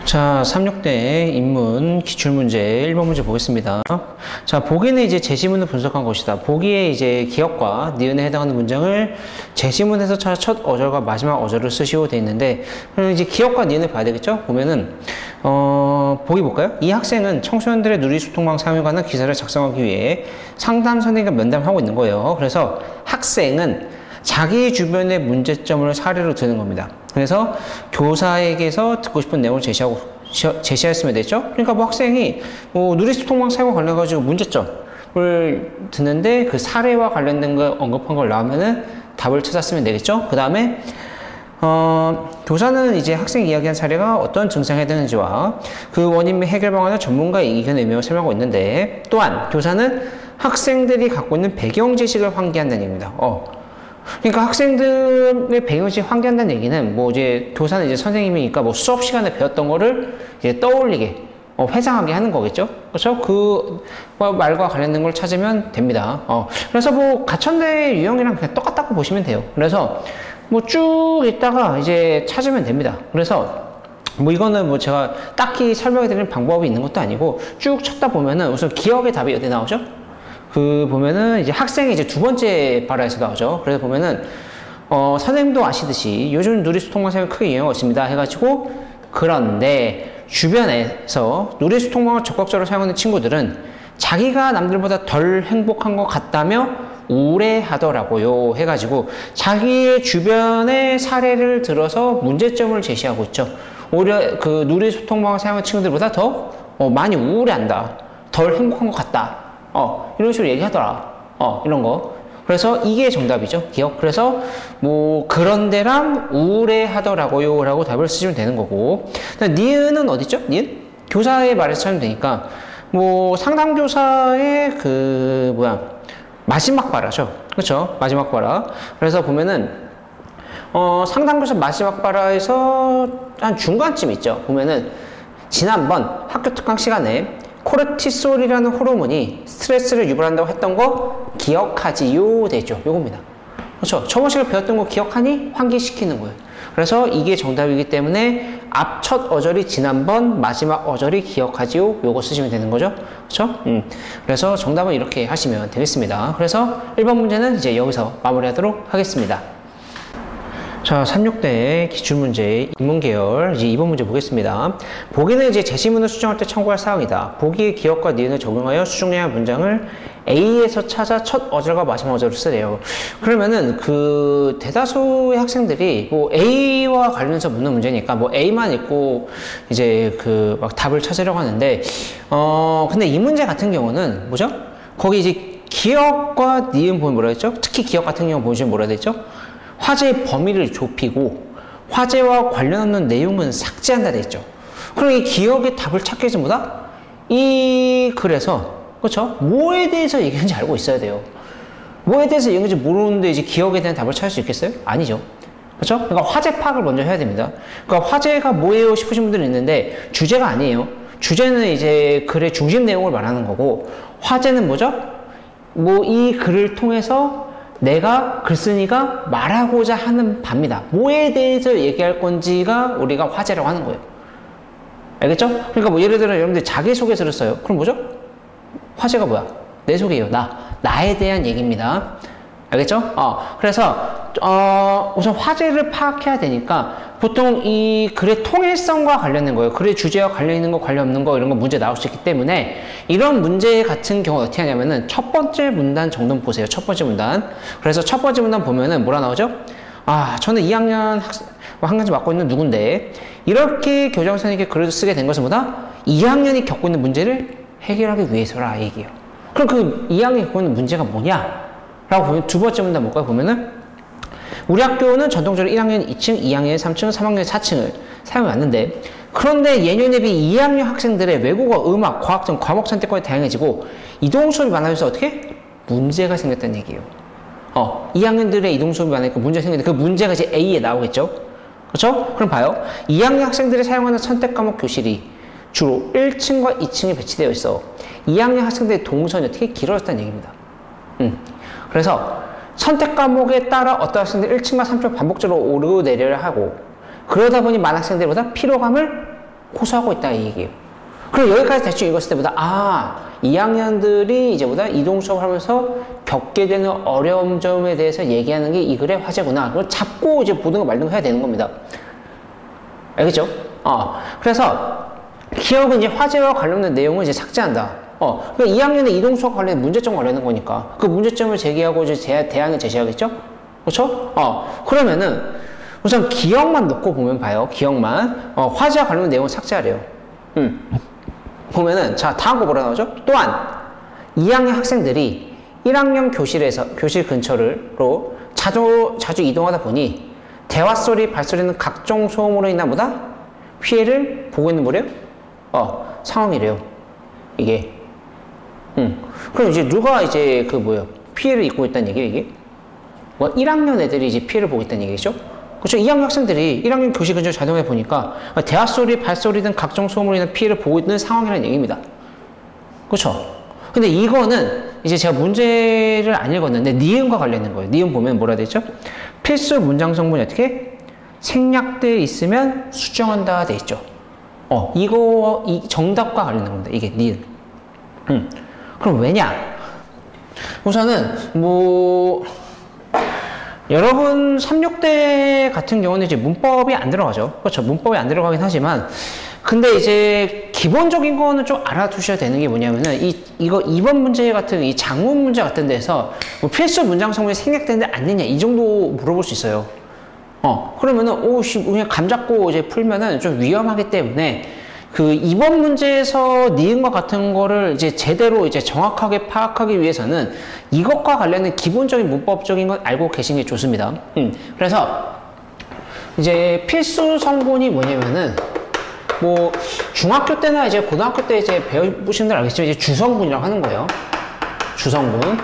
자, 36대 인문 기출문제 1번 문제 보겠습니다. 자, 보기는 이제 제시문을 분석한 것이다. 보기에 이제 기역과 니은에 해당하는 문장을 제시문에서 찾아 첫 어절과 마지막 어절을 쓰시오 돼 있는데, 그럼 이제 기역과 니은을 봐야 되겠죠? 보면은, 보기 볼까요? 이 학생은 청소년들의 누리소통망 사용에 관한 기사를 작성하기 위해 상담 선생님과 면담하고 있는 거예요. 그래서 학생은 자기 주변의 문제점을 사례로 드는 겁니다. 그래서 교사에게서 듣고 싶은 내용을 제시하였으면 되죠. 그러니까 뭐 학생이 뭐 누리소통망 사용과 관련해가지고 문제점을 듣는데 그 사례와 관련된 거 언급한 걸 나오면은 답을 찾았으면 되겠죠. 그 다음에 교사는 이제 학생이 이야기한 사례가 어떤 증상에 해당하는지와 그 원인 및 해결 방안을 전문가의 의견에 의미하고 설명하고 있는데, 또한 교사는 학생들이 갖고 있는 배경 지식을 환기한다는 얘기입니다. 그러니까 학생들의 배경지식 환기한다는 얘기는 뭐 이제 교사는 이제 선생님이니까 뭐 수업 시간에 배웠던 거를 이제 떠올리게 회상하게 하는 거겠죠. 그렇죠? 그 말과 관련된 걸 찾으면 됩니다. 그래서 뭐 가천대 유형이랑 그냥 똑같다고 보시면 돼요. 그래서 뭐 쭉 있다가 이제 찾으면 됩니다. 그래서 뭐 이거는 뭐 제가 딱히 설명해 드리는 방법이 있는 것도 아니고 쭉 찾다 보면은 우선 기억의 답이 어디 나오죠? 그 보면은 이제 학생이 이제 두 번째 바라에서 나오죠. 그래서 보면은 선생님도 아시듯이 요즘 누리소통망 사용이 크게 유행하고 있습니다 해가지고, 그런데 주변에서 누리소통망을 적극적으로 사용하는 친구들은 자기가 남들보다 덜 행복한 것 같다며 우울해하더라고요 해가지고 자기의 주변의 사례를 들어서 문제점을 제시하고 있죠. 오히려 그 누리소통망을 사용하는 친구들보다 더 많이 우울해한다, 덜 행복한 것 같다, 이런 식으로 얘기하더라. 이런 거. 그래서 이게 정답이죠. 기억. 그래서 뭐 그런데랑 우울해 하더라고요 라고 답을 쓰시면 되는 거고. 니은은 어딨죠? 니은? 교사의 말에서 찾으면 되니까 뭐 상담교사의 마지막 바라죠. 그렇죠? 마지막 바라. 그래서 보면은 상담교사 마지막 바라에서 한 중간쯤 있죠. 보면은 지난번 학교 특강 시간에 코르티솔이라는 호르몬이 스트레스를 유발한다고 했던 거 기억하지요 되죠. 요겁니다. 그렇죠. 저번 시간에 배웠던 거 기억하니? 환기시키는 거예요. 그래서 이게 정답이기 때문에 앞 첫 어절이 지난번, 마지막 어절이 기억하지요. 요거 쓰시면 되는 거죠. 그렇죠? 그래서 정답은 이렇게 하시면 되겠습니다. 그래서 1번 문제는 이제 여기서 마무리하도록 하겠습니다. 자, 36대 기출문제 인문계열 이제 2번 문제 보겠습니다. 보기는 이제 제시문을 수정할 때 참고할 사항이다. 보기의 기역과 니은을 적용하여 수중량의 문장을 A에서 찾아 첫 어절과 마지막 어절을 쓰래요. 그러면은 그 대다수의 학생들이 뭐 A와 관련해서 묻는 문제니까 뭐 A만 읽고 이제 그 막 답을 찾으려고 하는데, 근데 이 문제 같은 경우는 뭐죠? 거기 이제 기역과 니은 보면 뭐라 했죠? 특히 기역 같은 경우 보시면 뭐라 했죠? 화제의 범위를 좁히고 화제와 관련 없는 내용은 삭제한다 됐죠. 그럼 이 기억의 답을 찾기 위해서 뭐다? 이 글에서, 그렇죠? 뭐에 대해서 얘기하는지 알고 있어야 돼요. 뭐에 대해서 얘기하는지 모르는데 이제 기억에 대한 답을 찾을 수 있겠어요? 아니죠. 그렇죠? 그러니까 화제 파악을 먼저 해야 됩니다. 그러니까 화제가 뭐예요 싶으신 분들이 있는데 주제가 아니에요. 주제는 이제 글의 중심 내용을 말하는 거고, 화제는 뭐죠? 뭐 이 글을 통해서 내가 글쓴이가 말하고자 하는 바입니다. 뭐에 대해서 얘기할 건지가 우리가 화제라고 하는 거예요. 알겠죠? 그러니까 뭐 예를 들어 여러분들 자기소개서를 써요. 그럼 뭐죠? 화제가 뭐야? 내 소개예요. 나에 대한 얘기입니다. 알겠죠? 그래서 우선 화제를 파악해야 되니까 보통 이 글의 통일성과 관련된 거예요. 글의 주제와 관련 있는 거, 관련 없는 거, 이런 거 문제 나올 수 있기 때문에 이런 문제 같은 경우 어떻게 하냐면은 첫 번째 문단 정도 보세요. 첫 번째 문단. 그래서 첫 번째 문단 보면은 뭐라 나오죠? 저는 2학년 학년제 맡고 있는 누군데, 이렇게 교장선생님께 글을 쓰게 된 것은 뭐다? 2학년이 겪고 있는 문제를 해결하기 위해서라 얘기예요. 그럼 그 2학년이 겪고 있는 문제가 뭐냐? 라고 보면 두 번째 문단 뭘까요? 보면은 우리 학교는 전통적으로 1학년 2층, 2학년 3층, 3학년 4층을 사용해 왔는데, 그런데 예년에 비해 2학년 학생들의 외국어, 음악, 과학 등 과목 선택권이 다양해지고 이동 수업이 많아져서 어떻게? 문제가 생겼다는 얘기예요. 2학년들의 이동 수업이 많으니까 문제가 생겼는데 그 문제가 이제 A에 나오겠죠? 그렇죠? 그럼 봐요. 2학년 학생들이 사용하는 선택 과목 교실이 주로 1층과 2층에 배치되어 있어 2학년 학생들의 동선이 어떻게 길어졌다는 얘기입니다. 그래서 선택 과목에 따라 어떤 학생들이 1층과 3층 반복적으로 오르고 내려를 하고, 그러다 보니 많은 학생들보다 피로감을 호소하고 있다 이 얘기예요. 그럼 여기까지 대충 읽었을 때보다 2학년들이 이제 이동 수업을 하면서 겪게 되는 어려운 점에 대해서 얘기하는 게 이 글의 화제구나. 그걸 잡고 이제 보든가 말든가 해야 되는 겁니다. 알겠죠? 그래서 기억은 이제 화제와 관련된 내용을 이제 삭제한다. 그러니까 2학년의 이동 수업 관련 문제점 관련된 거니까 그 문제점을 제기하고 이제 대안을 제시하겠죠? 그렇죠? 그러면은 우선 기억만 놓고 보면 봐요. 기억만. 화제와 관련된 내용을 삭제하래요. 보면은 자 다음 거 뭐라 나오죠? 또한 2학년 학생들이 1학년 교실 근처로 자주 이동하다 보니 대화 소리, 발소리는 각종 소음으로 인한 피해를 보고 있는 뭐래요? 상황이래요. 이게. 그럼 이제 누가 이제 피해를 입고 있다는 얘기예요, 이게? 1학년 애들이 이제 피해를 보고 있다는 얘기죠? 그렇죠? 2학년 학생들이 1학년 교실 근처 자동에 보니까 대화 소리, 발소리 등 각종 소음으로 인한 피해를 보고 있는 상황이라는 얘기입니다. 그렇죠? 근데 이거는 이제 제가 문제를 안 읽었는데 니은과 관련된 거예요. 니은 보면 뭐라 되죠? 필수 문장 성분이 어떻게? 생략돼 있으면 수정한다 돼 있죠. 이 정답과 관련된 겁니다. 이게 니은. 그럼 왜냐? 우선은 여러분 3,6대 같은 경우는 이제 문법이 안 들어가죠. 그렇죠. 문법이 안 들어가긴 하지만 근데 이제 기본적인 거는 좀 알아두셔야 되는 게 뭐냐면은 이거 2번 문제 같은 이 장문 문제 같은 데서 필수 문장 성분이 생략되는데 않느냐 이 정도 물어볼 수 있어요. 그러면은 그냥 감 잡고 이제 풀면은 좀 위험하기 때문에 그 2번 문제에서 니은과 같은 거를 이제 제대로 이제 정확하게 파악하기 위해서는 이것과 관련된 기본적인 문법적인 건 알고 계시는 게 좋습니다. 그래서 이제 필수 성분이 뭐냐면은 중학교 때나 이제 고등학교 때 이제 배워보신 분들 알겠지만 이제 주성분이라고 하는 거예요. 주성분.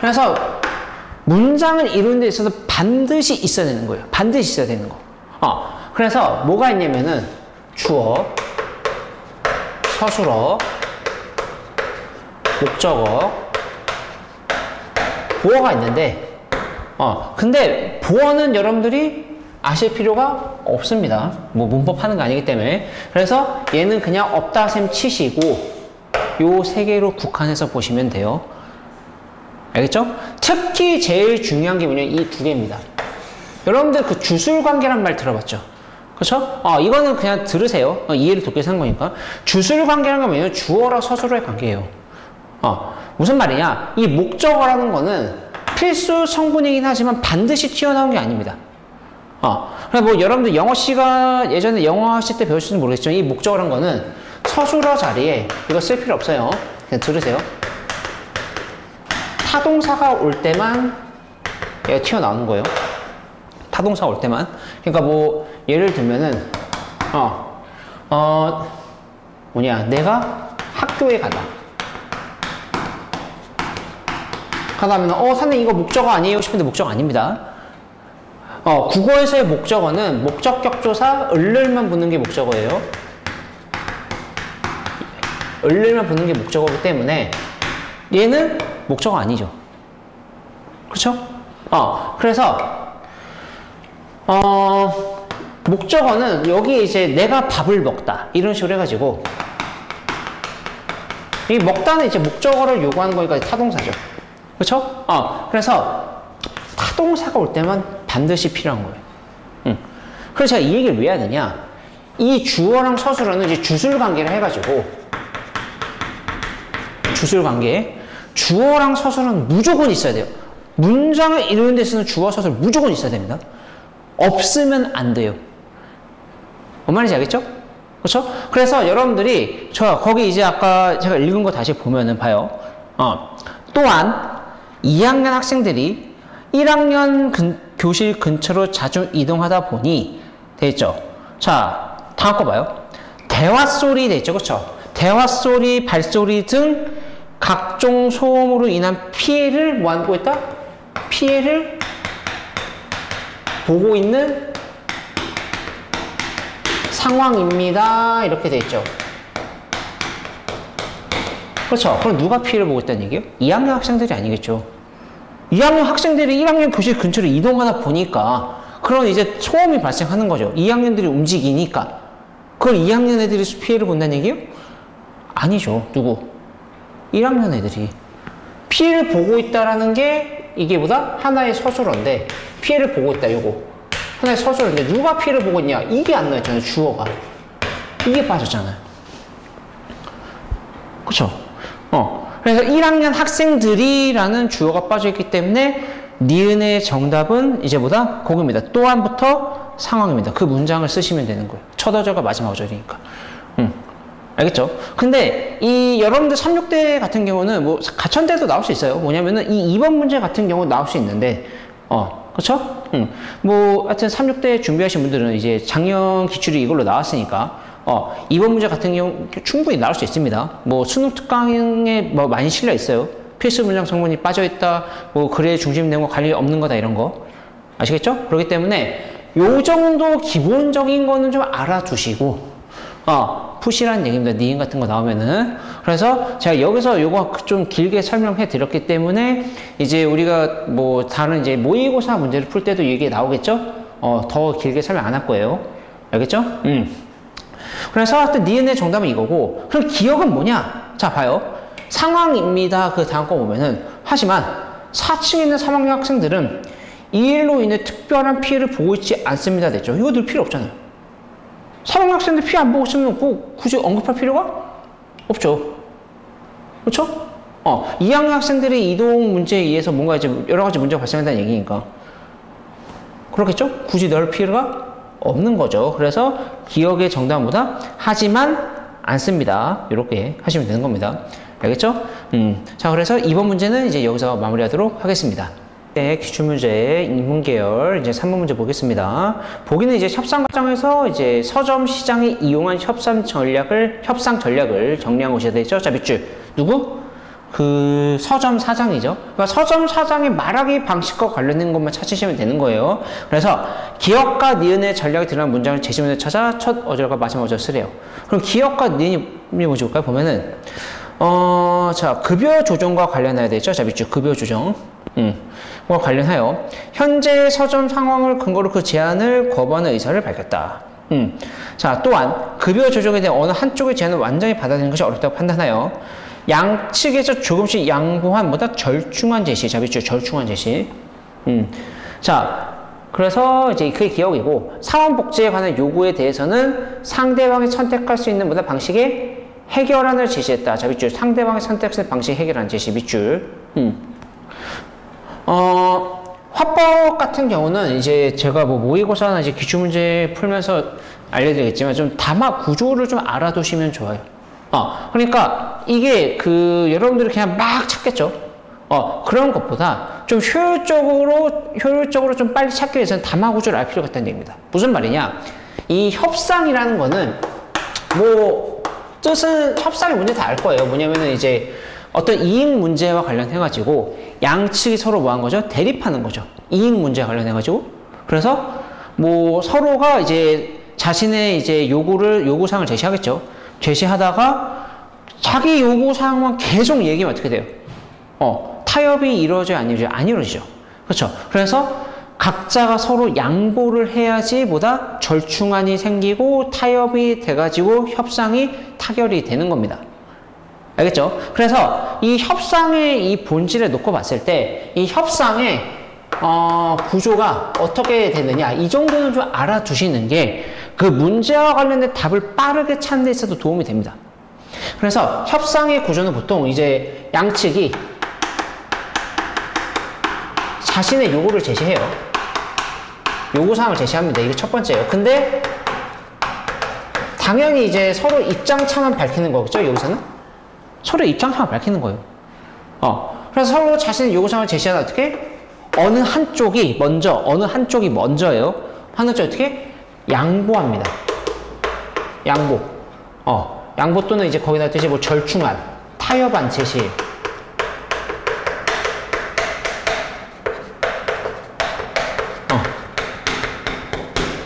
그래서 문장을 이루는 데 있어서 반드시 있어야 되는 거예요. 반드시 있어야 되는 거. 그래서 뭐가 있냐면은 주어, 서술어, 목적어, 보어가 있는데 근데 보어는 여러분들이 아실 필요가 없습니다. 문법 하는 거 아니기 때문에. 그래서 얘는 그냥 없다 셈 치시고 요 세 개로 국한해서 보시면 돼요. 알겠죠? 특히 제일 중요한 게 뭐냐면 이 두 개입니다. 여러분들 그 주술관계란 말 들어봤죠? 그렇죠? 이거는 그냥 들으세요. 이해를 돕기 위해서 하는 거니까. 주술관계라는 건 뭐냐면 주어랑 서술어의 관계예요. 무슨 말이냐? 이 목적어라는 거는 필수 성분이긴 하지만 반드시 튀어나온 게 아닙니다. 그래서 여러분들 예전에 영어 하실 때 배우실지는 모르겠지만 이 목적어라는 거는 서술어 자리에 이거 쓸 필요 없어요. 그냥 들으세요. 타동사가 올 때만 얘가 튀어나오는 거예요. 타동사가 올 때만. 그러니까 예를 들면은 내가 학교에 가다. 하면 선생님 이거 목적어 아니에요? 싶은데 목적어 아닙니다. 국어에서의 목적어는 목적격조사 을를만 붙는 게 목적어예요. 을를만 붙는 게 목적어이기 때문에 얘는 목적어 아니죠. 그렇죠? 그래서 목적어는 여기 이제 내가 밥을 먹다 이런 식으로 해가지고 이 먹다는 이제 목적어를 요구하는 거니까 타동사죠. 그렇죠? 그래서 타동사가 올 때만 반드시 필요한 거예요. 그래서 제가 이 얘기를 왜 해야 되냐? 이 주어랑 서술어는 이제 주술관계를 해가지고 주술관계 주어랑 서술은 무조건 있어야 돼요. 문장을 이루는 데 쓰는 주어 서술 무조건 있어야 됩니다. 없으면 안 돼요. 뭔 말인지 알겠죠? 그렇죠? 그래서 여러분들이 거기 이제 아까 제가 읽은 거 다시 보면은 봐요. 또한 2학년 학생들이 1학년 교실 근처로 자주 이동하다 보니 되겠죠? 자, 다음 거 봐요. 대화 소리 되겠죠? 그렇죠? 대화 소리, 발소리 등 각종 소음으로 인한 피해를 뭐하고 있다? 피해를 보고 있는 상황입니다. 이렇게 돼 있죠. 그렇죠. 그럼 누가 피해를 보고 있다는 얘기예요? 2학년 학생들이 아니겠죠. 2학년 학생들이 1학년 교실 근처로 이동하다 보니까 그런 이제 소음이 발생하는 거죠. 2학년들이 움직이니까. 그걸 2학년 애들이 피해를 본다는 얘기예요? 아니죠. 누구? 1학년 애들이. 피해를 보고 있다라는 게 이게 보다 하나의 서술어인데 피해를 보고 있다 요거. 하나의 서술어인데 누가 피해를 보고 있냐? 이게 안 나왔잖아요. 주어가. 이게 빠졌잖아요. 그쵸? 그래서 1학년 학생들이라는 주어가 빠져있기 때문에 니은의 정답은 이제 보다 거기입니다. 또한부터 상황입니다. 그 문장을 쓰시면 되는 거예요. 첫 어절과 마지막 어절이니까. 알겠죠? 근데 이 여러분들 3, 6대 같은 경우는 뭐 가천대도 나올 수 있어요. 뭐냐면은 이 2번 문제 같은 경우 나올 수 있는데 그쵸? 뭐 하여튼 3, 6대 준비하신 분들은 이제 작년 기출이 이걸로 나왔으니까 2번 문제 같은 경우 충분히 나올 수 있습니다. 뭐 수능 특강에 뭐 많이 실려 있어요. 필수 문장 성분이 빠져있다, 뭐 글의 중심 내용과 관련이 없는 거다 이런 거 아시겠죠? 그렇기 때문에 요 정도 기본적인 거는 좀 알아두시고 푸시라는 얘기입니다. 니은 같은 거 나오면은. 그래서 제가 여기서 요거 좀 길게 설명해 드렸기 때문에 이제 우리가 뭐 다른 이제 모의고사 문제를 풀 때도 이게 나오겠죠? 더 길게 설명 안 할 거예요. 알겠죠? 그래서 하여튼 니은의 정답은 이거고, 그럼 기억은 뭐냐? 자, 봐요. 상황입니다. 그 다음 거 보면은, 하지만 4층에 있는 3학년 학생들은 이 일로 인해 특별한 피해를 보고 있지 않습니다. 됐죠? 이거 늘 필요 없잖아요. 3학년 학생들 피해 안 보고 있으면 굳이 언급할 필요가 없죠. 그렇죠? 2학년 학생들의 이동 문제에 의해서 뭔가 이제 여러 가지 문제가 발생한다는 얘기니까. 그렇겠죠? 굳이 넣을 필요가 없는 거죠. 그래서 기억의 정답보다 하지만 않습니다. 이렇게 하시면 되는 겁니다. 알겠죠? 자, 그래서 이번 문제는 이제 여기서 마무리하도록 하겠습니다. 네, 기출문제 인문계열 이제 3번 문제 보겠습니다. 보기는 이제 협상 과정에서 이제 서점 시장이 이용한 협상 전략을 정리한 것이 되죠. 자, 밑줄 누구? 그 서점 사장이죠. 그러니까 서점 사장의 말하기 방식과 관련된 것만 찾으시면 되는 거예요. 그래서 기억과 니은의 전략이 드러난 문장을 제시문에 찾아 첫 어절과 마지막 어절 쓰래요. 그럼 기억과 니은이 뭐지 볼까요? 보면은 자, 급여 조정과 관련해야 되죠. 자, 밑줄 급여 조정. 과 관련하여 현재 서점 상황을 근거로 그 제안을 거부하는 의사를 밝혔다. 자, 또한 급여 조정에 대한 어느 한쪽의 제안을 완전히 받아들이는 것이 어렵다고 판단하여 양측에서 조금씩 양보한 보다 절충한 제시. 자, 밑줄 절충한 제시. 자, 그래서 이제 그게 기억이고, 사원복지에 관한 요구에 대해서는 상대방이 선택할 수 있는 보다 방식의 해결안을 제시했다. 자, 밑줄 상대방이 선택할 방식 해결안 제시. 밑줄. 화법 같은 경우는 이제 제가 뭐 모의고사나 이제 기출문제 풀면서 알려드리겠지만 좀 담화 구조를 좀 알아두시면 좋아요. 그러니까 이게 그 여러분들이 그냥 막 찾겠죠. 그런 것보다 좀 효율적으로 좀 빨리 찾기 위해서는 담화 구조를 알 필요가 있다는 얘기입니다. 무슨 말이냐? 이 협상이라는 거는 뭐 뜻은 협상의 문제 다 알 거예요. 뭐냐면은 이제 어떤 이익 문제와 관련해가지고 양측이 서로 뭐 한 거죠? 대립하는 거죠. 이익 문제와 관련해가지고. 그래서 뭐 서로가 이제 자신의 이제 요구사항을 제시하겠죠. 제시하다가 자기 요구사항만 계속 얘기하면 어떻게 돼요? 타협이 이루어져요? 안 이루어져요? 안 이루어지죠. 그렇죠. 그래서 각자가 서로 양보를 해야지 보다 절충안이 생기고 타협이 돼가지고 협상이 타결이 되는 겁니다. 알겠죠? 그래서 이 협상의 이 본질을 놓고 봤을 때 이 협상의 구조가 어떻게 되느냐 이 정도는 좀 알아두시는 게 그 문제와 관련된 답을 빠르게 찾는 데 있어도 도움이 됩니다. 그래서 협상의 구조는 보통 이제 양측이 자신의 요구를 제시해요. 요구사항을 제시합니다. 이게 첫 번째예요. 근데 당연히 이제 서로 입장차만 밝히는 거겠죠, 여기서는? 서로 입장차만 밝히는 거예요. 그래서 서로 자신의 요구사항을 제시하다 어떻게? 어느 한쪽이 먼저예요. 하는 쪽 어떻게? 양보합니다. 양보. 양보 또는 이제 거기다 뜻이 뭐 절충안, 타협안 제시.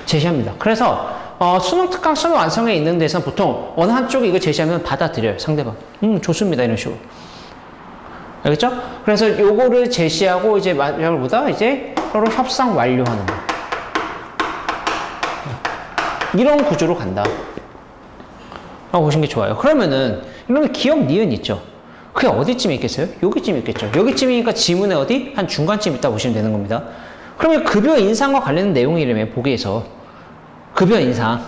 제시합니다. 그래서 수능 특강 수능 완성에 있는 데서는 보통 어느 한쪽이 이거 제시하면 받아들여요. 상대방. 좋습니다. 이런 식으로. 알겠죠? 그래서 요거를 제시하고 이제 마지막보다 이제 서로 협상 완료하는 거. 이런 구조로 간다. 라고 보시는 게 좋아요. 그러면은 이러면 기억 니은 있죠. 그게 어디쯤에 있겠어요? 여기쯤에 있겠죠. 여기쯤이니까 지문에 어디? 한 중간쯤 있다 보시면 되는 겁니다. 그러면 급여 인상과 관련된 내용이라며 보기에서 급여 인상.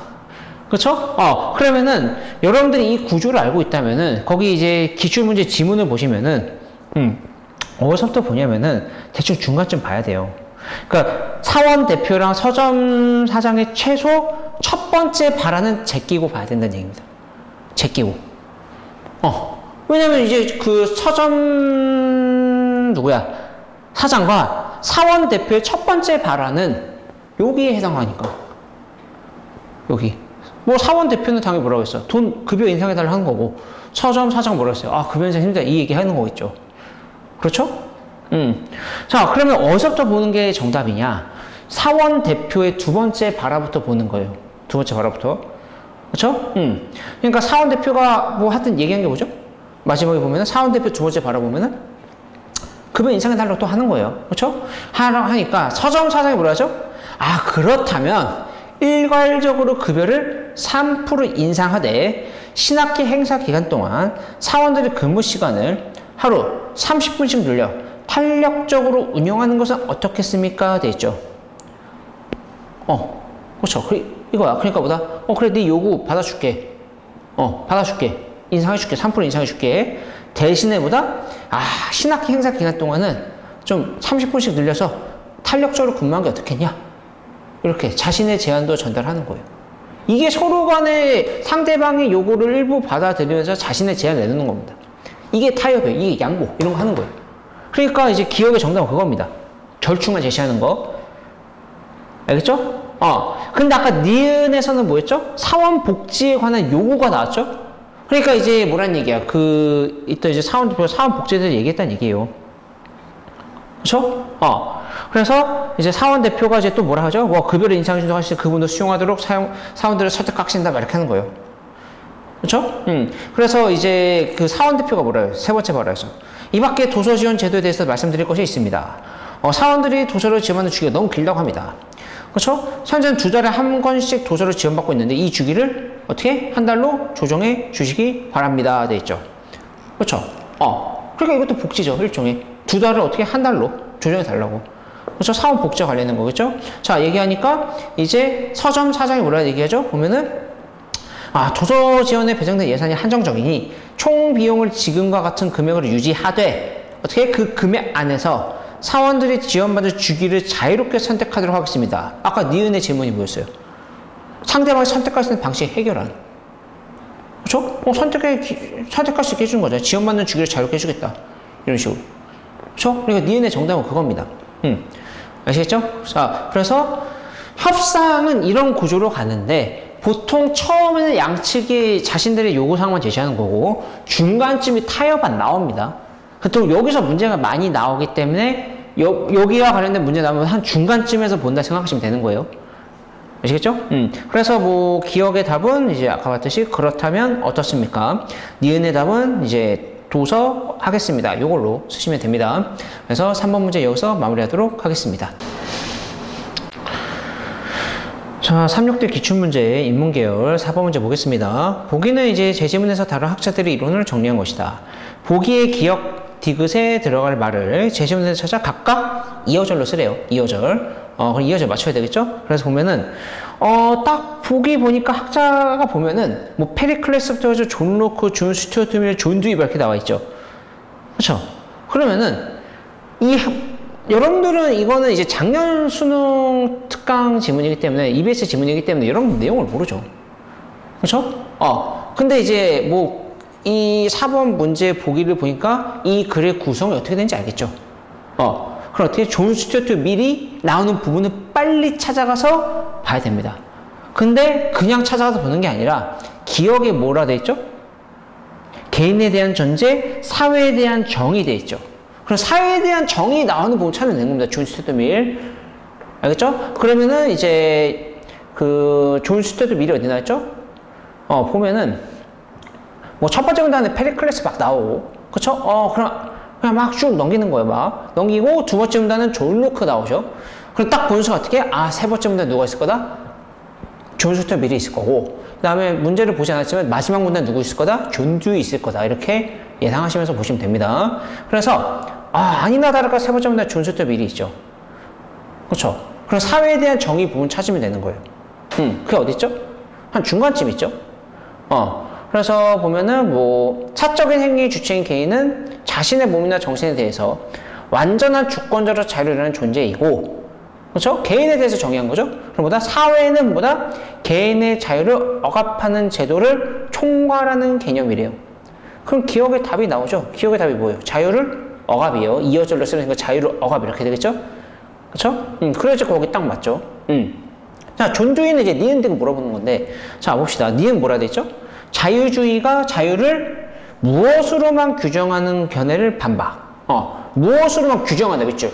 그렇죠? 그러면은 여러분들이 이 구조를 알고 있다면은 거기 이제 기출문제 지문을 보시면은 어디서부터 보냐면은 대충 중간쯤 봐야 돼요. 그러니까 사원 대표랑 서점 사장의 최소 첫 번째 발언은 제끼고 봐야 된다는 얘기입니다. 제끼고. 왜냐면 이제 그 서점 사장과 사원 대표의 첫 번째 발언은 여기에 해당하니까. 여기. 뭐 사원 대표는 당연히 뭐라고 했어? 돈 급여 인상해달라 한 거고 서점 사장 뭐라고 했어요? 급여 인상 힘들다 이 얘기 하는 거겠죠. 그렇죠? 자, 그러면 어디서부터 보는 게 정답이냐? 사원 대표의 두 번째 발화부터 보는 거예요. 두 번째 발화부터. 그렇죠? 그러니까 사원 대표가 뭐 하여튼 얘기한 게 뭐죠? 마지막에 보면은 사원 대표 두 번째 발화보면은 급여 인상해달라고 또 하는 거예요. 그렇죠? 하니까 서점 사장이 뭐라 하죠? 그렇다면 일괄적으로 급여를 3% 인상하되 신학기 행사 기간 동안 사원들의 근무 시간을 하루 30분씩 늘려 탄력적으로 운영하는 것은 어떻겠습니까? 돼 있죠. 그렇죠. 이거야. 그러니까 뭐다? 그래, 네 요구 받아줄게. 받아줄게. 인상해줄게. 3% 인상해줄게. 대신에 뭐다? 신학기 행사 기간 동안은 좀 30분씩 늘려서 탄력적으로 근무한 게 어떻겠냐? 이렇게 자신의 제안도 전달하는 거예요. 이게 서로 간에 상대방의 요구를 일부 받아들이면서 자신의 제안을 내놓는 겁니다. 이게 타협이에요. 이게 양보. 이런 거 하는 거예요. 그러니까 이제 기억의 정답은 그겁니다. 절충을 제시하는 거. 알겠죠? 근데 아까 니은에서는 뭐였죠? 사원 복지에 관한 요구가 나왔죠? 그러니까 이제 뭐란 얘기야? 이따 이제 사원 복지에 대해서 얘기했다는 얘기예요. 그쵸? 그래서 이제 사원 대표가 이제 또 뭐라 하죠? 급여를 인상해준다고 하실 때 그분도 수용하도록 사원들을 설득하신다, 막 이렇게 하는 거예요. 그쵸? 그래서 이제 그 사원 대표가 뭐라 해요? 세 번째 뭐라 해서. 이 밖에 도서 지원 제도에 대해서 말씀드릴 것이 있습니다. 사원들이 도서를 지원하는 주기가 너무 길다고 합니다. 그렇죠? 현재는 2달에 한 권씩 도서를 지원받고 있는데 이 주기를 어떻게? 한 달로 조정해 주시기 바랍니다. 돼 있죠. 그렇죠? 그러니까 이것도 복지죠. 일종의. 2달을 어떻게 한 달로 조정해 달라고. 그렇죠? 사원 복지와 관련된 거겠죠? 자, 얘기하니까 이제 서점 사장이 뭐라 얘기하죠? 보면은 도서 지원에 배정된 예산이 한정적이니 총 비용을 지금과 같은 금액으로 유지하되 어떻게 그 금액 안에서 사원들이 지원받을 주기를 자유롭게 선택하도록 하겠습니다. 아까 니은의 질문이 뭐였어요? 상대방이 선택할 수 있는 방식 해결안. 그렇죠? 선택할 수 있게 해주는 거죠. 지원받는 주기를 자유롭게 해주겠다. 이런 식으로. 그렇죠? 그러니까 니은의 정답은 그겁니다. 아시겠죠? 자, 그래서 협상은 이런 구조로 가는데 보통 처음에는 양측이 자신들의 요구사항만 제시하는 거고 중간쯤이 타협 안 나옵니다. 보통 여기서 문제가 많이 나오기 때문에 여기와 관련된 문제 나오면 한 중간쯤에서 본다 생각하시면 되는 거예요. 아시겠죠? 그래서 뭐 기억의 답은 이제 아까 봤듯이 그렇다면 어떻습니까? 니은의 답은 이제 도서 하겠습니다. 요걸로 쓰시면 됩니다. 그래서 3번 문제 여기서 마무리하도록 하겠습니다. 자, 3.6대 기출문제 인문계열 4번 문제 보겠습니다. 보기는 이제 제지문에서 다른 학자들의 이론을 정리한 것이다. 보기의 기억 디귿에 들어갈 말을 제시문에서 찾아 각각 2어절로 쓰래요. 2어절. 그럼 2어절 맞춰야 되겠죠? 그래서 보면은, 딱 보기 보니까 학자가 보면은, 뭐, 페리클레스부터 해서 존 로크, 존 스튜어트 밀, 존 두이 이렇게 나와 있죠. 그쵸? 그러면은, 여러분들은 이거는 이제 작년 수능 특강 지문이기 때문에, EBS 지문이기 때문에 여러분 내용을 모르죠. 그쵸? 근데 이제 뭐, 이 4번 문제 보기를 보니까 이 글의 구성이 어떻게 되는지 알겠죠? 그럼 어떻게 존 스튜어트 밀이 나오는 부분을 빨리 찾아가서 봐야 됩니다. 근데 그냥 찾아가서 보는 게 아니라 기억에 뭐라 돼 있죠? 개인에 대한 전제, 사회에 대한 정이 돼 있죠. 그럼 사회에 대한 정이 나오는 부분 찾으면 되는 겁니다. 존 스튜어트 밀. 알겠죠? 그러면은 이제 그 존 스튜어트 밀이 어디 나왔죠? 보면은 뭐 첫 번째 문단에 페리클레스 막 나오고, 그쵸? 그냥 막 쭉 넘기는 거예요, 막. 넘기고, 두 번째 문단은 존 로크 나오죠? 그럼 딱 보면서 어떻게? 세 번째 문단 누가 있을 거다? 존 스튜어트 밀이 있을 거고, 그 다음에 문제를 보지 않았지만 마지막 문단 누구 있을 거다? 존 듀이 있을 거다. 이렇게 예상하시면서 보시면 됩니다. 그래서 아니나 다를까 세 번째 문단 존 스튜어트 밀이 있죠. 그렇죠? 그럼 사회에 대한 정의 부분 찾으면 되는 거예요. 그게 어디 있죠? 한 중간쯤 있죠. 그래서 보면은 뭐 사적인 행위의 주체인 개인은 자신의 몸이나 정신에 대해서 완전한 주권자로 자유로운 존재이고, 그렇죠? 개인에 대해서 정의한 거죠. 그럼 뭐다? 사회는 뭐다? 개인의 자유를 억압하는 제도를 총괄하는 개념이래요. 그럼 기억의 답이 나오죠. 기억의 답이 뭐예요? 자유를 억압이에요. 이어절로 쓰는 거 자유를 억압 이렇게 되겠죠? 그렇죠? 그래야지 거기 딱 맞죠. 자, 존 듀이는 이제 니은딩 물어보는 건데, 자 봅시다. 니은 뭐라 되죠? 자유주의가 자유를 무엇으로만 규정하는 견해를 반박. 무엇으로만 규정한다, 밑줄.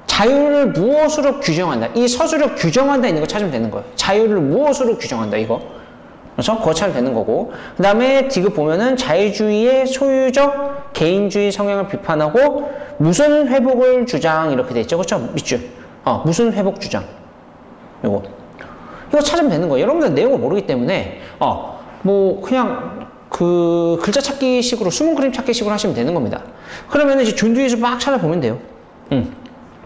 자유를 무엇으로 규정한다. 이 서술을 규정한다 있는 거 찾으면 되는 거예요. 자유를 무엇으로 규정한다, 이거. 그래서 그거 찾으면 되는 거고. 그 다음에 디귿 보면은 자유주의의 소유적 개인주의 성향을 비판하고 무슨 회복을 주장 이렇게 돼 있죠. 그렇죠? 밑줄. 무슨 회복 주장. 이거 찾으면 되는 거예요. 여러분들 내용을 모르기 때문에 뭐 그냥 그 글자 찾기 식으로 숨은 그림 찾기 식으로 하시면 되는 겁니다. 그러면 이제 존 듀이에서 막 찾아보면 돼요.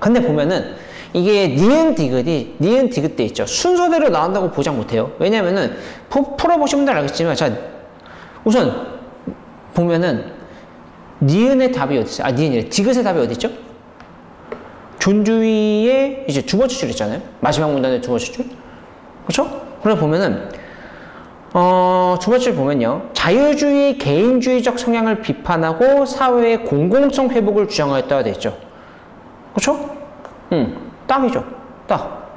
근데 보면은 이게 니은 디귿 때 있죠. 순서대로 나온다고 보장 못해요. 왜냐면은 풀어보신 분들 알겠지만, 자 우선 보면은 니은의 답이 어디 있어요? 니은이래. 디귿의 답이 어디 있죠? 존 듀이의 이제 두 번째 줄 있잖아요. 마지막 문단의 두 번째 줄. 그렇죠? 그래서 보면은 두 번째 줄 보면요. 자유주의 개인주의적 성향을 비판하고 사회의 공공성 회복을 주장하였다가 되어 있죠. 그렇죠? 딱이죠. 딱.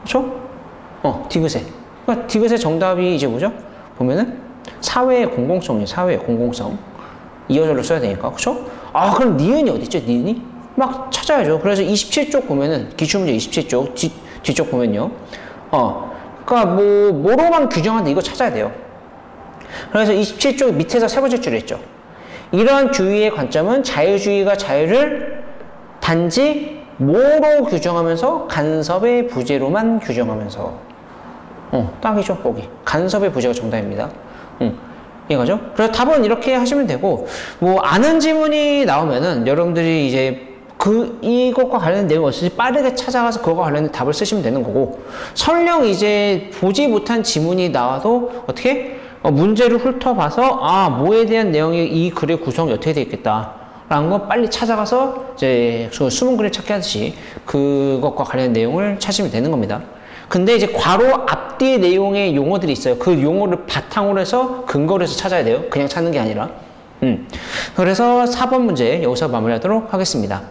그렇죠? 디귿에. 그러니까 디귿의 정답이 이제 뭐죠? 보면은 사회의 공공성이에요. 사회의 공공성. 이어절로 써야 되니까. 그렇죠? 그럼 니은이 어디 있죠? 니은이? 막 찾아야죠. 그래서 27쪽 보면은 기출문제 27쪽 뒤쪽 보면요. 그러니까 뭐로만 규정하는데 이거 찾아야 돼요. 그래서 27쪽 밑에서 세 번째 줄에 있죠. 이러한 주의의 관점은 자유주의가 자유를 단지 뭐로 규정하면서 간섭의 부재로만 규정하면서. 딱이죠. 거기 간섭의 부재가 정답입니다. 이거죠. 그래서 답은 이렇게 하시면 되고, 뭐 아는 지문이 나오면은 여러분들이 이제 이것과 관련된 내용이 없이 빠르게 찾아가서 그것과 관련된 답을 쓰시면 되는 거고, 설령 이제 보지 못한 지문이 나와도 어떻게 문제를 훑어봐서 뭐에 대한 내용이 이 글의 구성이 어떻게 되어 있겠다 라는 거 빨리 찾아가서 이제 숨은 그림 찾기 하듯이 그것과 관련된 내용을 찾으면 되는 겁니다. 근데 이제 괄호 앞뒤 내용의 용어들이 있어요. 그 용어를 바탕으로 해서 근거를 해서 찾아야 돼요. 그냥 찾는 게 아니라. 그래서 4번 문제 여기서 마무리하도록 하겠습니다.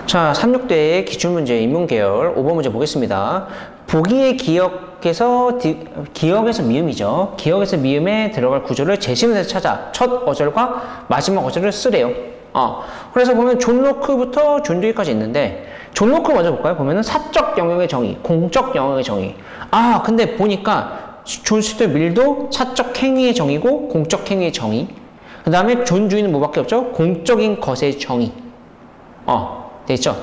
자, 36대의 기출문제 인문계열 5번 문제 보겠습니다. 보기의 기억에서 미음이죠. 기억에서 미음에 들어갈 구조를 제시문에서 찾아 첫 어절과 마지막 어절을 쓰래요. 그래서 보면 존 로크부터 존 듀이까지 있는데, 존 로크 먼저 볼까요? 보면은 사적 영역의 정의, 공적 영역의 정의. 근데 보니까 존 스튜어트 밀도 사적 행위의 정의고 공적 행위의 정의. 그 다음에 존 듀이는 뭐밖에 없죠? 공적인 것의 정의. 됐죠?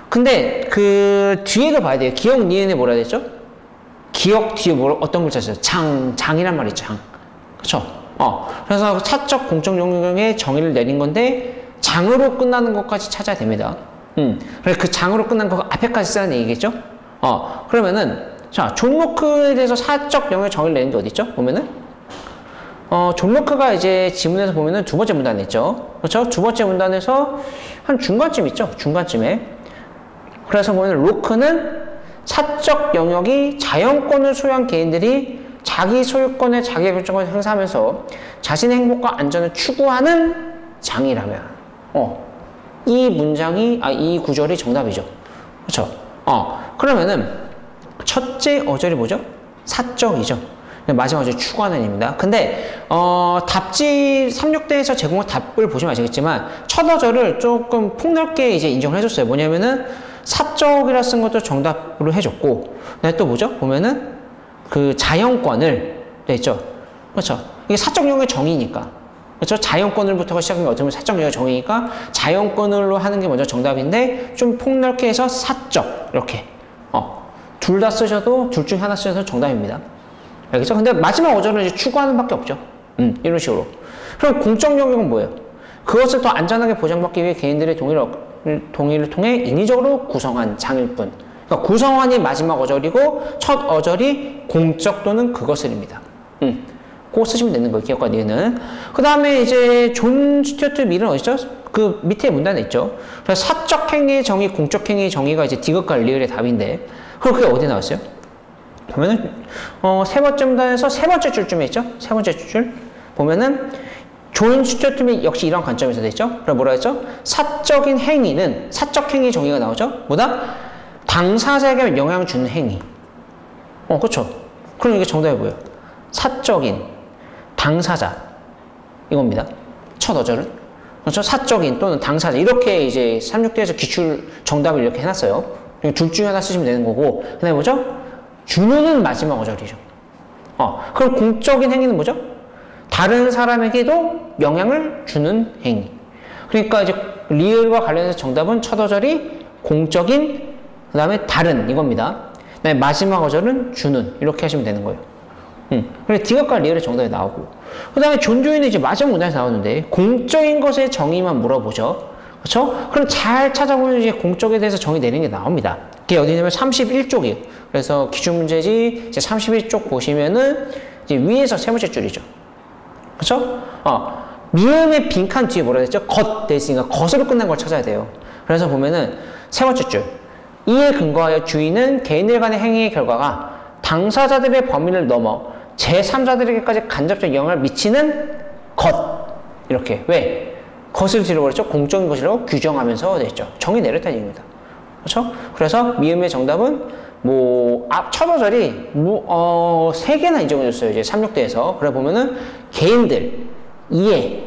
근데 그 뒤에도 봐야 돼요. 기억 니은에 뭐라 했죠? 기억 뒤에 어떤 글자 있어요? 장이란 말이죠. 장. 그쵸? 그래서 사적 공적 영역의 정의를 내린 건데 장으로 끝나는 것까지 찾아야 됩니다. 그래서 그 장으로 끝난 거 앞에까지 쓰라는 얘기겠죠? 그러면은 자, 존 로크에 대해서 사적 영역의 정의를 내는 게 어디 있죠? 보면은 존 로크가 이제 지문에서 보면은 두 번째 문단에 있죠. 그렇죠? 두 번째 문단에서 한 중간쯤 있죠. 중간쯤에. 그래서 보면 로크는 사적 영역이 자연권을 소유한 개인들이 자기 소유권의 자기결정권을 행사하면서 자신의 행복과 안전을 추구하는 장이라면, 이 문장이, 이 구절이 정답이죠. 그렇죠? 그러면은 첫째 어절이 뭐죠? 사적이죠. 마지막 어절이 추구하는입니다. 근데 답지 36대에서 제공한 답을 보시면 아시겠지만 첫 어절을 조금 폭넓게 이제 인정을 해줬어요. 뭐냐면은 사적이라 쓴 것도 정답으로 해줬고, 그다음에 또 뭐죠? 보면은 그 자연권을 돼 있죠. 그렇죠? 이게 사적 용어의 정의니까. 그렇죠? 자연권을부터가 시작한 게 어떻게 보면 사적 용어의 정의니까 자연권으로 하는 게 먼저 정답인데 좀 폭넓게 해서 사적 이렇게 둘 다 쓰셔도 둘 중에 하나 쓰셔도 정답입니다. 알겠죠? 근데 마지막 어절은 이제 추구하는 밖에 없죠. 이런 식으로. 그럼 공적 영역은 뭐예요? 그것을 더 안전하게 보장받기 위해 개인들의 동의를 통해 인위적으로 구성한 장일 뿐. 그러니까 구성한이 마지막 어절이고 첫 어절이 공적 또는 그것을입니다. 그거 쓰시면 되는 거예요. 기억과 니은은. 그 다음에 이제 존 스튜어트 밀은 어디죠? 그 밑에 문단에 있죠. 그래서 사적 행위의 정의, 공적 행위의 정의가 이제 디귿과 리을의 답인데, 그럼 그게 어디 나왔어요? 보면은 세 번째 문단에서 세 번째 줄쯤에 있죠. 세 번째 줄 보면은 존 스튜어트 밀 역시 이런 관점에서 됐죠. 그럼 뭐라 했죠? 사적인 행위는 사적 행위 정의가 나오죠. 뭐다? 당사자에게 영향을 주는 행위. 그렇죠. 그럼 이게 정답이 뭐예요? 사적인 당사자 이겁니다. 첫 어절은. 그렇죠? 사적인 또는 당사자 이렇게 이제 36대에서 기출 정답을 이렇게 해놨어요. 둘 중에 하나 쓰시면 되는 거고, 그 다음에 뭐죠? 주는은 마지막 어절이죠. 그럼 공적인 행위는 뭐죠? 다른 사람에게도 영향을 주는 행위. 그러니까 이제 리을과 관련해서 정답은 첫 어절이 공적인, 그 다음에 다른 이겁니다. 그 다음에 마지막 어절은 주는 이렇게 하시면 되는 거예요. 그래서 디귿과 리을의 정답이 나오고, 그 다음에 존조인은 이제 마지막 문단에서 나오는데 공적인 것의 정의만 물어보죠. 그렇죠? 그럼 잘 찾아보면 이제 공적에 대해서 정의 내리는 게 나옵니다. 그게 어디냐면 31쪽이에요. 그래서 기출문제지 이제 31쪽 보시면은 이제 위에서 세 번째 줄이죠. 그렇죠? 미음의 빈칸 뒤에 뭐라 했죠? 것 돼 있으니까 것으로 끝난 걸 찾아야 돼요. 그래서 보면은 세 번째 줄. 이에 근거하여 주인은 개인들 간의 행위의 결과가 당사자들의 범위를 넘어 제3자들에게까지 간접적 영향을 미치는 것. 이렇게. 왜? 것을 지르버렸죠. 공적인 것이라고 규정하면서 됐죠. 정의 내렸다는 얘기입니다. 그렇죠? 그래서 미음의 정답은 첫 어절이 세 개나 인정해줬어요. 이제 36대에서. 그래 보면은 개인들, 이해,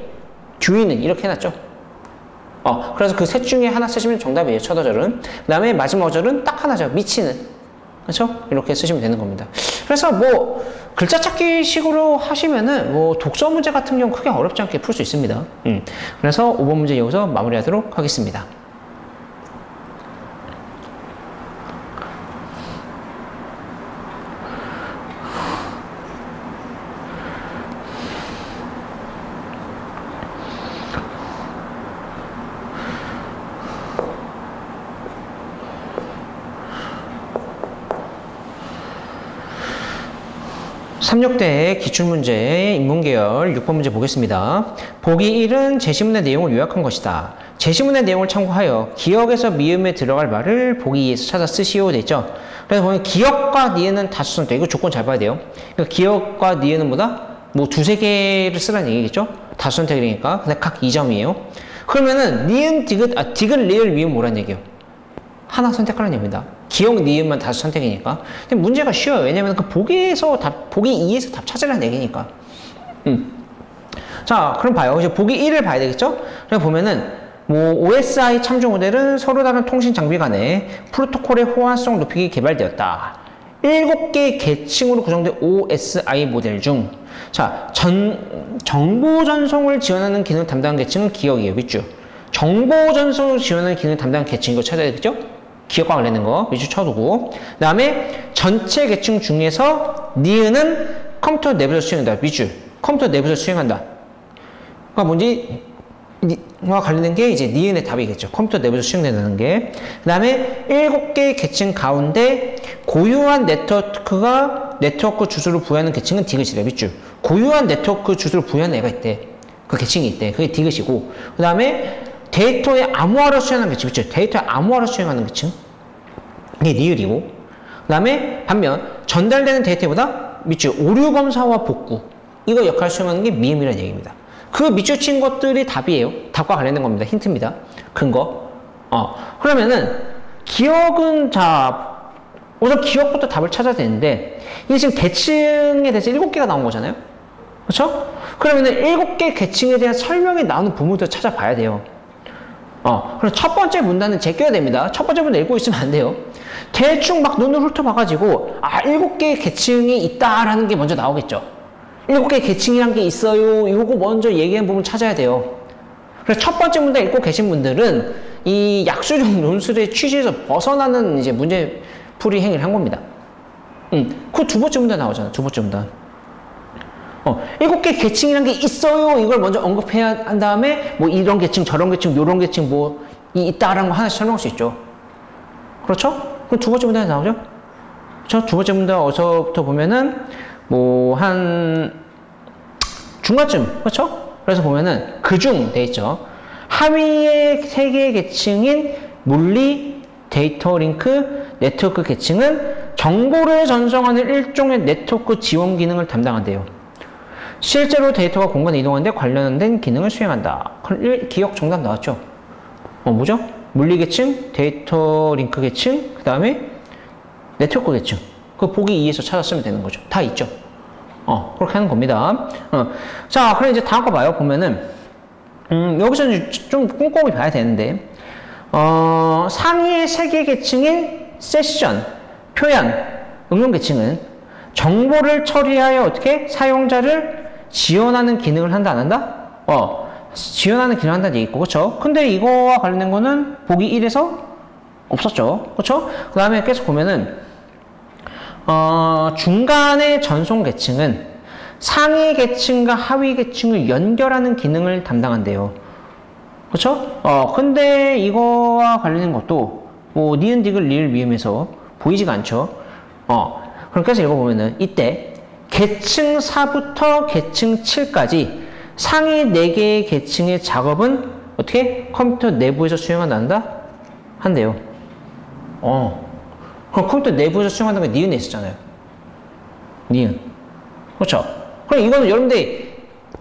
주인은 이렇게 해놨죠. 그래서 그 셋 중에 하나 쓰시면 정답이에요. 첫 어절은. 그 다음에 마지막 어절은 딱 하나죠. 미치는. 그렇죠? 이렇게 쓰시면 되는 겁니다. 그래서 글자 찾기 식으로 하시면은 독서 문제 같은 경우 크게 어렵지 않게 풀 수 있습니다. 그래서 5번 문제 여기서 마무리하도록 하겠습니다. 삼육대의 기출문제 인문계열 6번 문제 보겠습니다. 보기 1은 제시문의 내용을 요약한 것이다. 제시문의 내용을 참고하여 기억에서 미음에 들어갈 말을 보기 2에서 찾아 쓰시오 되죠. 그래서 보면 기억과 니은은 다수 선택. 이거 조건 잘 봐야 돼요. 그러니까 기억과 니은은 뭐다? 두세 개를 쓰라는 얘기겠죠? 다수 선택이니까. 근데 각 2점이에요. 그러면은 니은, 디귿, 리을, 미음 뭐란 얘기예요? 하나 선택하라는 얘기입니다. 기억, 니은만 다수 선택이니까. 근데 문제가 쉬워요. 왜냐면 그 보기 2에서 답 찾으라는 얘기니까. 자, 그럼 봐요. 이제 보기 1을 봐야 되겠죠? 그래 보면은, OSI 참조 모델은 서로 다른 통신 장비 간의 프로토콜의 호환성 높이기 개발되었다. 7개의 계층으로 구성된 OSI 모델 중, 자, 정보 전송을 지원하는 기능을 담당하는 계층은 기억이에요. 밑줄. 정보 전송을 지원하는 기능을 담당하는 계층 이거 찾아야 되겠죠? 기억과 관련된 거 밑줄 쳐두고, 그 다음에 전체 계층 중에서 니은은 컴퓨터 내부에서 수행한다. 밑줄. 컴퓨터 내부에서 수행한다. 그러니까 뭔지 와 관련된 게 이제 니은의 답이겠죠. 컴퓨터 내부에서 수행된다는 게. 그 다음에 7개의 계층 가운데 고유한 네트워크 주소를 부여하는 계층은 디귿이래. 밑줄. 고유한 네트워크 주소를 부여하는 애가 있대. 그 계층이 있대. 그게 디귿이고. 그 다음에 데이터의 암호화를 수행하는 계층. 밑줄. 데이터의 암호화를 수행하는 계층. 이게 리을이고. 그 다음에 반면 전달되는 데이터보다 밑줄. 오류 검사와 복구. 이거 역할을 수행하는 게 미음이라는 얘기입니다. 그 밑줄 친 것들이 답이에요. 답과 관련된 겁니다. 힌트입니다. 근거. 그러면은 기억은 자 우선 기억부터 답을 찾아야 되는데 이게 지금 계층에 대해서 7개가 나온 거잖아요. 그렇죠? 그러면은 7개 계층에 대한 설명이 나오는 부분부터 찾아봐야 돼요. 그럼 첫 번째 문단은 제껴야 됩니다. 첫 번째 문단 읽고 있으면 안 돼요. 대충 막 눈을 훑어봐가지고 7개의 계층이 있다라는 게 먼저 나오겠죠. 7개의 계층이란 게 있어요. 이거 먼저 얘기한 부분 찾아야 돼요. 그래서 첫 번째 문단 읽고 계신 분들은 이 약수적 논술의 취지에서 벗어나는 이제 문제풀이 행위를 한 겁니다. 그 두 번째 문단 나오잖아. 두 번째 문단. 7개 계층이란 게 있어요. 이걸 먼저 언급해야 한 다음에 뭐 이런 계층, 저런 계층, 요런 계층 뭐 있다라는 거 하나씩 설명할 수 있죠. 그렇죠? 그럼 두 번째 문단에 나오죠? 그렇죠? 두 번째 문단 어서부터 보면은 뭐 한 중간쯤, 그렇죠? 그래서 보면은 그중 돼 있죠. 하위의 3개의 계층인 물리, 데이터 링크, 네트워크 계층은 정보를 전송하는 일종의 네트워크 지원 기능을 담당한대요. 실제로 데이터가 공간에 이동하는데 관련된 기능을 수행한다. 기억 정답 나왔죠? 뭐죠? 물리 계층, 데이터 링크 계층, 그 다음에 네트워크 계층. 그 보기 2에서 찾았으면 되는 거죠. 다 있죠? 그렇게 하는 겁니다. 자, 그럼 이제 다음 거 봐요. 보면은, 여기서는 좀 꼼꼼히 봐야 되는데, 상위의 3개 계층인 세션, 표현, 응용 계층은 정보를 처리하여 어떻게 사용자를 지원하는 기능을 한다, 안 한다? 지원하는 기능을 한다는 얘기 있고, 그쵸? 근데 이거와 관련된 거는 보기 1에서 없었죠. 그쵸? 그 다음에 계속 보면은, 중간의 전송 계층은 상위 계층과 하위 계층을 연결하는 기능을 담당한대요. 그쵸? 근데 이거와 관련된 것도, 뭐, 니은, 디귿, 리을, 미음에서 보이지가 않죠? 그렇게 해서 읽어보면은, 이때, 계층 4부터 계층 7까지 상위 4개의 계층의 작업은 어떻게? 컴퓨터 내부에서 수행한다? 한대요. 그럼 컴퓨터 내부에서 수행한다는 게 니은에 있었잖아요. 니은. 그렇죠? 그럼 이거는 여러분들이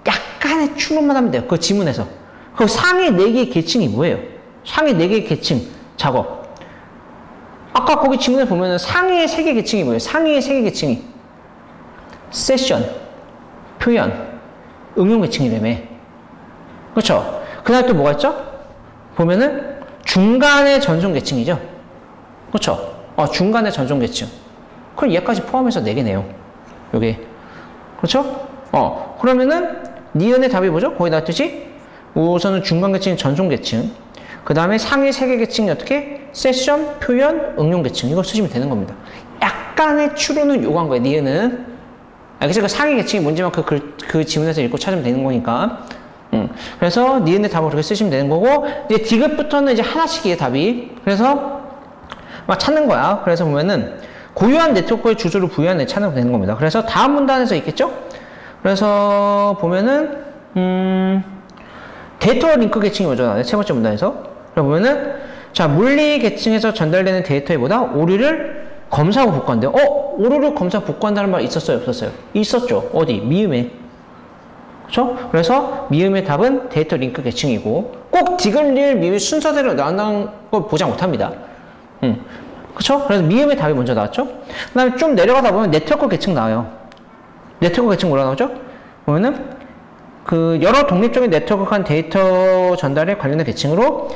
약간의 추론만 하면 돼요. 그 지문에서. 그 상위 4개의 계층이 뭐예요? 상위 4개의 계층 작업. 아까 거기 지문에 보면은 상위의 3개 계층이 뭐예요? 상위의 3개 계층이 세션, 표현, 응용 계층이라며. 그렇죠? 그 다음에 또 뭐가 있죠? 보면은 중간의 전송 계층이죠? 그렇죠? 중간의 전송 계층. 그럼 얘까지 포함해서 4개네요. 요게. 그렇죠? 그러면은 니은의 답이 뭐죠? 거기 나왔듯이 우선은 중간 계층이 전송 계층. 그 다음에 상위 3개 계층이 어떻게? 세션, 표현, 응용 계층. 이거 쓰시면 되는 겁니다. 약간의 추론은 요구한 거예요. 니은은. 그래서 그 상위 계층이 뭔지만 그 지문에서 읽고 찾으면 되는 거니까. 그래서 니은의 답을 그렇게 쓰시면 되는 거고, 이제 디귿부터는 이제 하나씩이에요, 답이. 그래서 막 찾는 거야. 그래서 보면은 고유한 네트워크의 주소를 부여하는 데 찾으면 되는 겁니다. 그래서 다음 문단에서 있겠죠? 그래서 보면은, 데이터 링크 계층이 먼저 나와요. 세 번째 문단에서. 그래 보면은, 자, 물리 계층에서 전달되는 데이터에 보다 오류를 검사하고 복구한대요. 오류를 검사 복구한다는 말 있었어요? 없었어요? 있었죠. 어디? 미음에. 그쵸? 그래서 미음의 답은 데이터 링크 계층이고, 꼭 디귿, 리을, 미음의 순서대로 나온다는 걸 보장 못합니다. 그쵸? 그래서 미음의 답이 먼저 나왔죠? 그 다음에 좀 내려가다 보면 네트워크 계층 나와요. 네트워크 계층 뭐라 나오죠? 보면은, 여러 독립적인 네트워크 간 데이터 전달에 관련된 계층으로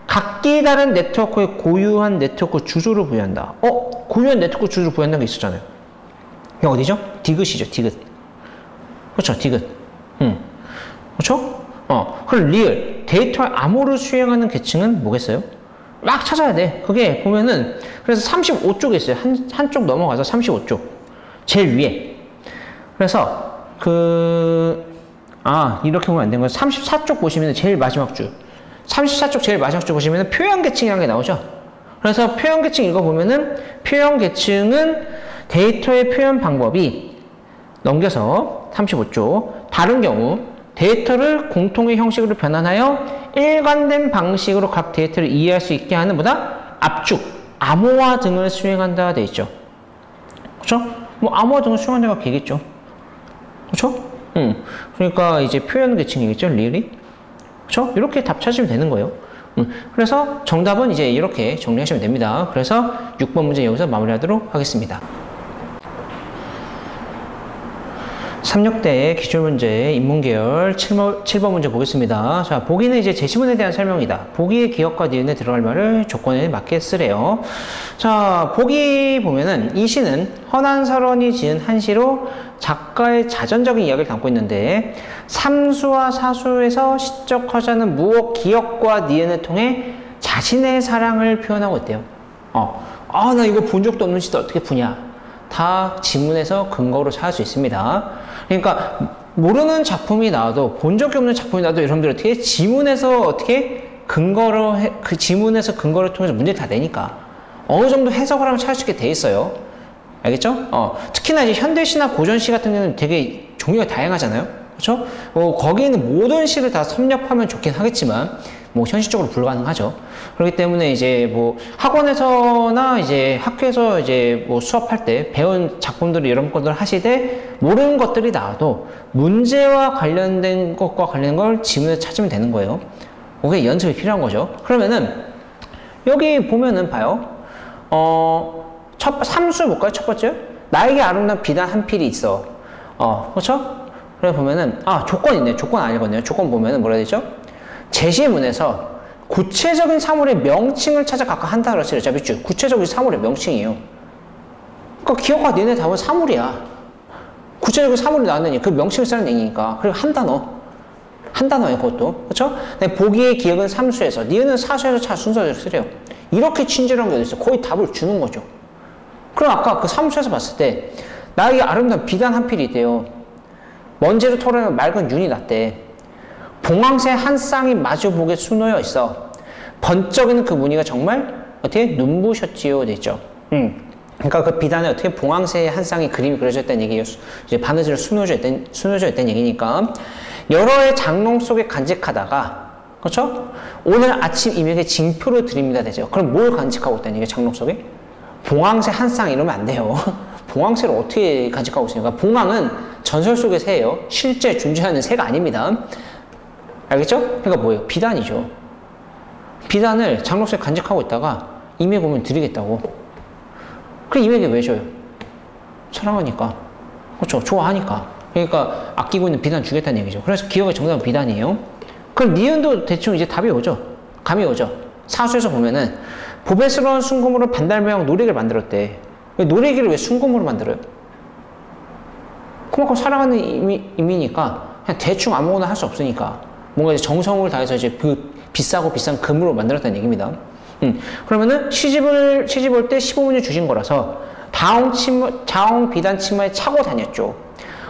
각기 다른 네트워크의 고유한 네트워크 주소를 부여한다. 고유한 네트워크 주소를 부여한다는 게 있었잖아요. 이게 어디죠? 디귿이죠, 디귿. 그렇죠, 디귿. 그렇죠? 그럼 리을, 데이터의 암호를 수행하는 계층은 뭐겠어요? 막 찾아야 돼. 그게 보면은, 그래서 35쪽에 있어요. 한쪽 넘어가서 35쪽. 제일 위에. 그래서, 이렇게 보면 안 되는 거예요. 34쪽 보시면 제일 마지막 줄. 34쪽 제일 마지막 줄 보시면은 표현 계층이라는 게 나오죠. 그래서 표현 계층 읽어보면은 표현 계층은 데이터의 표현 방법이 넘겨서 35쪽 다른 경우 데이터를 공통의 형식으로 변환하여 일관된 방식으로 각 데이터를 이해할 수 있게 하는 보다 압축, 암호화 등을 수행한다 돼 있죠. 그렇죠? 뭐 암호화 등을 수행한다가 되겠죠. 그렇죠? 그러니까 이제 표현 계층이겠죠, 리얼이. 그렇죠? 이렇게 답 찾으면 되는 거예요. 그래서 정답은 이제 이렇게 정리하시면 됩니다. 그래서 6번 문제 여기서 마무리하도록 하겠습니다. 3역대의 기출문제 인문계열 7번 문제 보겠습니다. 자, 보기는 이제 제시문에 대한 설명이다. 보기의 기억과 니은에 들어갈 말을 조건에 맞게 쓰래요. 자, 보기 보면은 이 시는 허난설원이 지은 한 시로 작가의 자전적인 이야기를 담고 있는데 삼수와 사수에서 시적하자는 무엇 기억과 니은을 통해 자신의 사랑을 표현하고 있대요. 나 이거 본 적도 없는 시도 어떻게 푸냐? 다 지문에서 근거로 찾을 수 있습니다. 그러니까 모르는 작품이 나와도 본 적이 없는 작품이 나와도 여러분들 어떻게 지문에서 어떻게 근거로 그 지문에서 근거를 통해서 문제를 다 내니까 어느 정도 해석을 하면 찾을 수 있게 돼 있어요. 알겠죠? 특히나 이제 현대시나 고전시 같은 경우는 되게 종류가 다양하잖아요. 그렇죠? 거기에 있는 모든 시를 다 섭렵하면 좋긴 하겠지만 뭐 현실적으로 불가능하죠. 그렇기 때문에 이제 뭐 학원에서나 이제 학교에서 이제 뭐 수업할 때 배운 작품들을 이런 것들을 하시되 모르는 것들이 나와도 문제와 관련된 것과 관련된 걸 지문에서 찾으면 되는 거예요. 그게 연습이 필요한 거죠. 그러면은 여기 보면은 봐요. 삼수 볼까요? 첫 번째. 나에게 아름다운 비단 한 필이 있어. 그렇죠? 그래 보면은 조건 있네. 조건 안 읽었네요. 조건 보면은 뭐라 해야 되죠? 제시문에서 구체적인 사물의 명칭을 찾아 각각 한다 그랬죠. 밑줄. 구체적인 사물의 명칭이에요. 그러니까 기억과 니네 답은 사물이야. 구체적인 사물이 나왔느니 그 명칭을 쓰는 얘기니까. 그리고 한 단어예요. 그것도. 그렇죠? 보기의 기억은 삼수에서, 니은은 사수에서 차 순서대로 쓰래요. 이렇게 친절한 게 어딨어. 거의 답을 주는 거죠. 그럼 아까 그 삼수에서 봤을 때 나에게 아름다운 비단 한 필이 있대요. 먼지로 털어내면 맑은 윤이 났대. 봉황새 한 쌍이 마주보게 수놓여 있어. 번쩍이는 그 무늬가 정말 어떻게 눈부셨지요 됐죠. 그러니까 그 비단에 어떻게 봉황새 한 쌍의 그림이 그려져 있다는 얘기예요. 이제 바느질을 수놓여져 있다는 얘기니까 여러 해 장롱 속에 간직하다가 그렇죠? 오늘 아침 임에게 징표를 드립니다 되죠. 그럼 뭘 간직하고 있다는 얘기예요? 장롱 속에? 봉황새 한 쌍 이러면 안 돼요. 봉황새를 어떻게 간직하고 있습니까? 봉황은 전설 속의 새예요. 실제 존재하는 새가 아닙니다. 알겠죠? 그러니까 뭐예요? 비단이죠. 비단을 장롱 속에 간직하고 있다가 임에게 오면 드리겠다고. 그럼 임에게 왜 줘요? 사랑하니까. 그렇죠? 좋아하니까. 그러니까 아끼고 있는 비단 주겠다는 얘기죠. 그래서 기억의 정답은 비단이에요. 그럼 니은도 대충 이제 답이 오죠. 감이 오죠. 사수에서 보면은 보배스러운 순금으로 반달 모양 놀이기를 만들었대. 놀이기를 왜 순금으로 만들어요? 그만큼 사랑하는 의미니까 그냥 대충 아무거나 할 수 없으니까 뭔가 이제 정성을 다해서 이제 그 비싸고 비싼 금으로 만들었다는 얘기입니다. 그러면은 시집을 올 때 15문을 주신 거라서 자옹 비단 치마에 차고 다녔죠.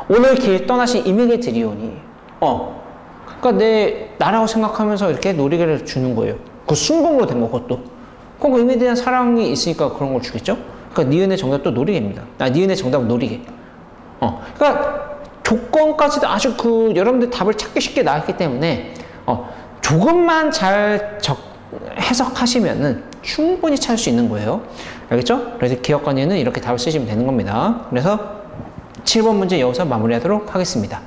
오늘 길 떠나신 임에게 드리오니. 그러니까 내 나라고 생각하면서 이렇게 놀이개를 주는 거예요. 그 순금으로 된 거, 그것도. 그럼 그 임에 대한 사랑이 있으니까 그런 걸 주겠죠? 그러니까 니은의 정답도 놀이개입니다. 니은의 정답은 놀이개. 그러니까 조건까지도 아주 여러분들 답을 찾기 쉽게 나왔기 때문에 조금만 잘 해석하시면은 충분히 찾을 수 있는 거예요. 알겠죠? 그래서 기억과 니은은 이렇게 답을 쓰시면 되는 겁니다. 그래서 7번 문제 여기서 마무리하도록 하겠습니다.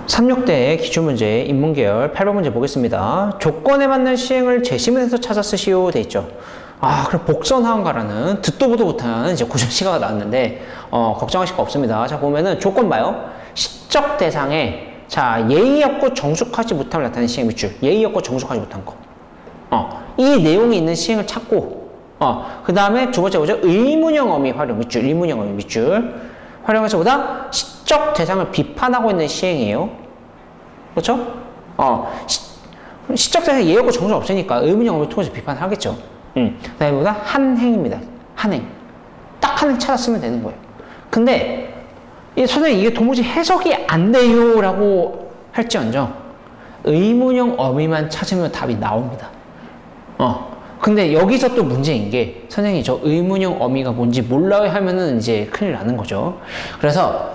삼육대의 기출문제 인문계열 8번 문제 보겠습니다. 조건에 맞는 시행을 제시문에서 찾아 쓰시오 돼 있죠. 그럼 복선하은가라는 듣도 보도 못한 이제 고전시가가 나왔는데 걱정하실 거 없습니다. 자 보면은 조건 봐요. 시적 대상에 자 예의 없고 정숙하지 못함을 나타내는 시행 밑줄. 예의 없고 정숙하지 못한 거. 이 내용이 있는 시행을 찾고 그 다음에 두 번째 뭐죠? 의문형 어미 활용 밑줄. 의문형 어미 밑줄 활용해서 보다 시적 대상을 비판하고 있는 시행이에요. 그렇죠? 시적 대상에 예의 없고 정숙 없으니까 의문형 어미를 통해서 비판하겠죠. 그 다음에 보다 한 행입니다. 한 행. 딱 한 행 찾았으면 되는 거예요. 근데 선생님 이게 도무지 해석이 안 돼요 라고 할지언정 의문형 어미만 찾으면 답이 나옵니다. 근데 여기서 또 문제인 게 선생님이 저 의문형 어미가 뭔지 몰라요 하면은 이제 큰일 나는 거죠. 그래서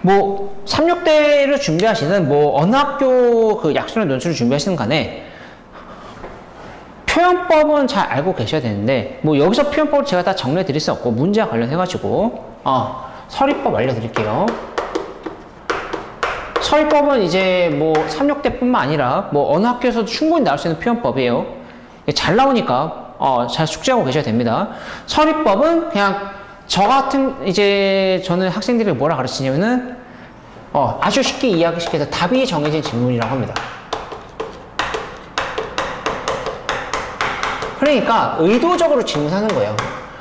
뭐 3,6대를 준비하시는 뭐 어느 학교 그 약수나 논술을 준비하시는 간에 표현법은 잘 알고 계셔야 되는데 뭐 여기서 표현법을 제가 다 정리해 드릴 수 없고 문제와 관련해 가지고 서리법 알려드릴게요. 서리법은 이제 뭐 3,6대뿐만 아니라 뭐 어느 학교에서도 충분히 나올 수 있는 표현법이에요. 잘 나오니까 잘 숙지하고 계셔야 됩니다. 서리법은 그냥 저 같은 이제 저는 학생들에게 뭐라 가르치냐면은 아주 쉽게 이야기시켜서 답이 정해진 질문이라고 합니다. 그러니까 의도적으로 질문하는 거예요.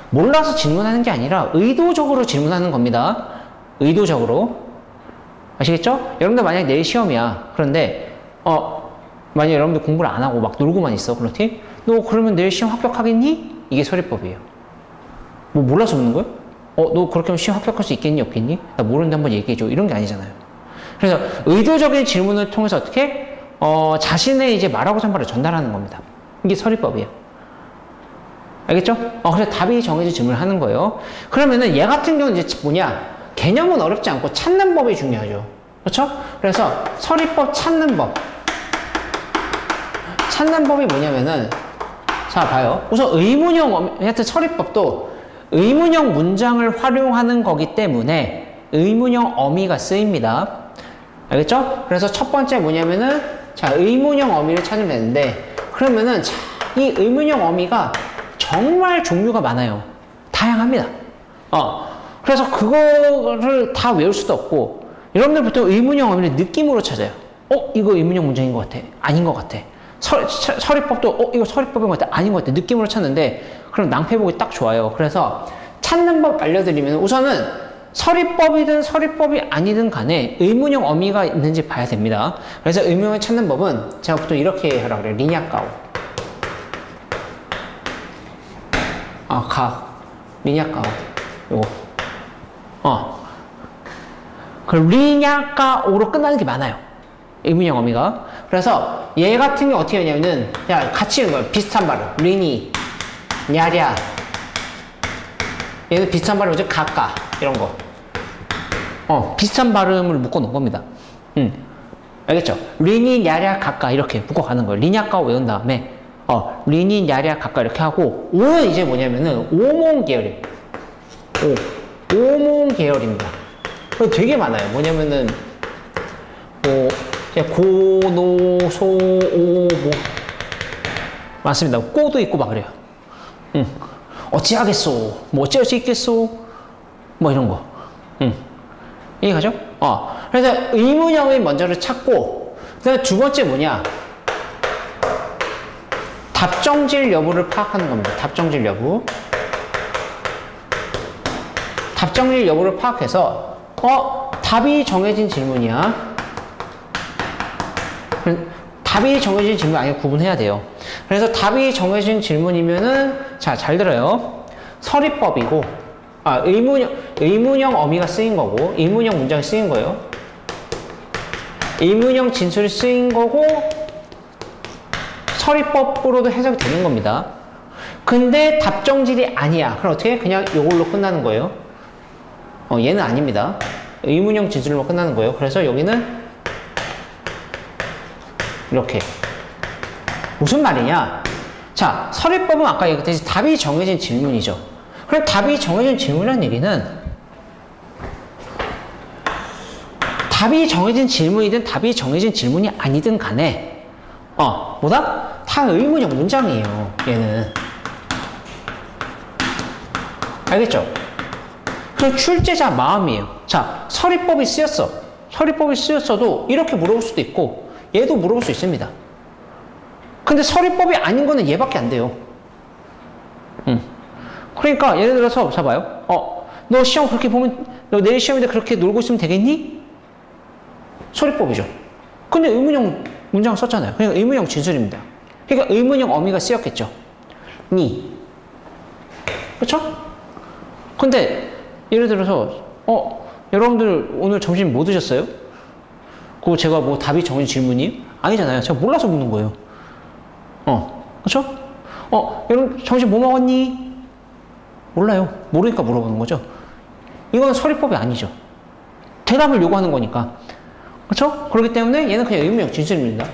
몰라서 질문하는 게 아니라 의도적으로 질문하는 겁니다. 의도적으로. 아시겠죠? 여러분들 만약에 내일 시험이야. 그런데 만약에 여러분들 공부를 안 하고 막 놀고만 있어. 그렇지? 너 그러면 내일 시험 합격하겠니? 이게 서리법이에요. 뭐 몰라서 묻는 거예요? 너 그렇게 하면 시험 합격할 수 있겠니? 없겠니? 나 모르는데 한번 얘기해줘. 이런 게 아니잖아요. 그래서 의도적인 질문을 통해서 어떻게 자신의 이제 말하고자 하는 말을 전달하는 겁니다. 이게 서리법이에요. 알겠죠? 그래서 답이 정해진 질문을 하는 거예요. 그러면은 얘 같은 경우는 이제 뭐냐? 개념은 어렵지 않고 찾는 법이 중요하죠. 그렇죠? 그래서 서리법 찾는 법. 찾는 법이 뭐냐면은 자, 봐요. 우선 의문형, 하여튼 서리법도 의문형 문장을 활용하는 거기 때문에 의문형 어미가 쓰입니다. 알겠죠? 그래서 첫 번째 뭐냐면은 자, 의문형 어미를 찾으면 되는데 그러면은 자, 이 의문형 어미가 정말 종류가 많아요. 다양합니다. 그래서 그거를 다 외울 수도 없고 여러분들 보통 의문형 어미를 느낌으로 찾아요. 이거 의문형 문장인 것 같아. 아닌 것 같아. 서리법도 이거 서리법인 것 같아. 아닌 것 같아. 느낌으로 찾는데 그럼 낭패보기 딱 좋아요. 그래서 찾는 법 알려드리면 우선은 서리법이든 서리법이 아니든 간에 의문형 어미가 있는지 봐야 됩니다. 그래서 의문형을 찾는 법은 제가 보통 이렇게 하라고 그래요. 리냐까오. 리냐까오. 요거. 그 리냐까오로 끝나는 게 많아요. 의문형 어미가. 그래서 얘 같은 경우 어떻게 하냐면은 그냥 같이 있는 거예요. 비슷한 발음. 리니, 냐랴. 얘는 비슷한 발음이죠. 가까. 이런 거. 비슷한 발음을 묶어 놓은 겁니다. 알겠죠? 리니, 냐랴, 가까. 이렇게 묶어 가는 거예요. 리냐까오 외운 다음에 리니, 냐랴, 가까 이렇게 하고 오는 이제 뭐냐면은 오몬 계열이에요. 오몬 계열입니다. 되게 많아요. 뭐냐면은 고, 노, 소, 오, 뭐 많습니다. 꼬도 있고 막 그래요. 어찌하겠소? 뭐 어찌할 수 있겠소? 뭐 이런 거. 이해가죠? 그래서 의문형의 먼저를 찾고 그다음에 두 번째 뭐냐? 답정질 여부를 파악하는 겁니다. 답정질 여부. 답정질 여부를 파악해서 답이 정해진 질문이야. 답이 정해진 질문 아니면 구분해야 돼요. 그래서 답이 정해진 질문이면은 자, 잘 들어요. 서리법이고 의문형 어미가 쓰인 거고 의문형 문장이 쓰인 거예요. 의문형 진술이 쓰인 거고 서리법으로도 해석이 되는 겁니다. 근데 답정질이 아니야. 그럼 어떻게 해? 그냥 이걸로 끝나는 거예요. 얘는 아닙니다. 의문형 진술로 끝나는 거예요. 그래서 여기는 이렇게. 무슨 말이냐? 자, 서리법은 아까 얘기했듯이 답이 정해진 질문이죠. 그럼 답이 정해진 질문이라는 얘기는 답이 정해진 질문이든 답이 정해진 질문이 아니든 간에 뭐다? 다 의문형 문장이에요. 얘는. 알겠죠? 그럼 출제자 마음이에요. 자, 서리법이 쓰였어. 서리법이 쓰였어도 이렇게 물어볼 수도 있고 얘도 물어볼 수 있습니다. 근데 서리법이 아닌 거는 얘밖에 안 돼요. 그러니까 예를 들어서 봐봐요. 너 시험 그렇게 보면 너 내일 시험인데 그렇게 놀고 있으면 되겠니? 서리법이죠. 근데 의문형 문장을 썼잖아요. 그러니까 의문형 진술입니다. 그러니까 의문형 어미가 쓰였겠죠. 니. 그렇죠? 근데 예를 들어서 여러분들 오늘 점심 뭐 드셨어요? 그거 제가 뭐 답이 정해진 질문이 아니잖아요. 제가 몰라서 묻는 거예요. 그렇죠? 여러분 점심 뭐 먹었니? 몰라요. 모르니까 물어보는 거죠. 이건 서리법이 아니죠. 대답을 요구하는 거니까. 그렇죠? 그렇기 때문에 얘는 그냥 의문형 진술입니다.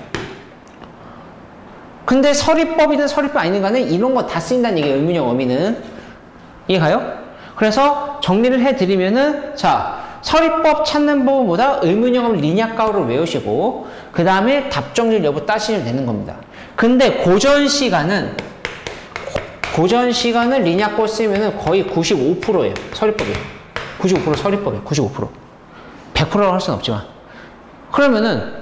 근데 서리법이든 서리법 아니든 간에 이런 거 다 쓰인다는 얘기예요. 의문형 어미는. 이해가요? 그래서 정리를 해드리면은 자, 서리법 찾는 법보다 의문형을 리니아가우로 외우시고 그 다음에 답정질 여부 따시면 되는 겁니다. 근데 고전 시간은 리니아가우 쓰면은 거의 95%예요. 서리법이에요. 95% 서리법이에요. 95%. 100%라고 할 수는 없지만. 그러면은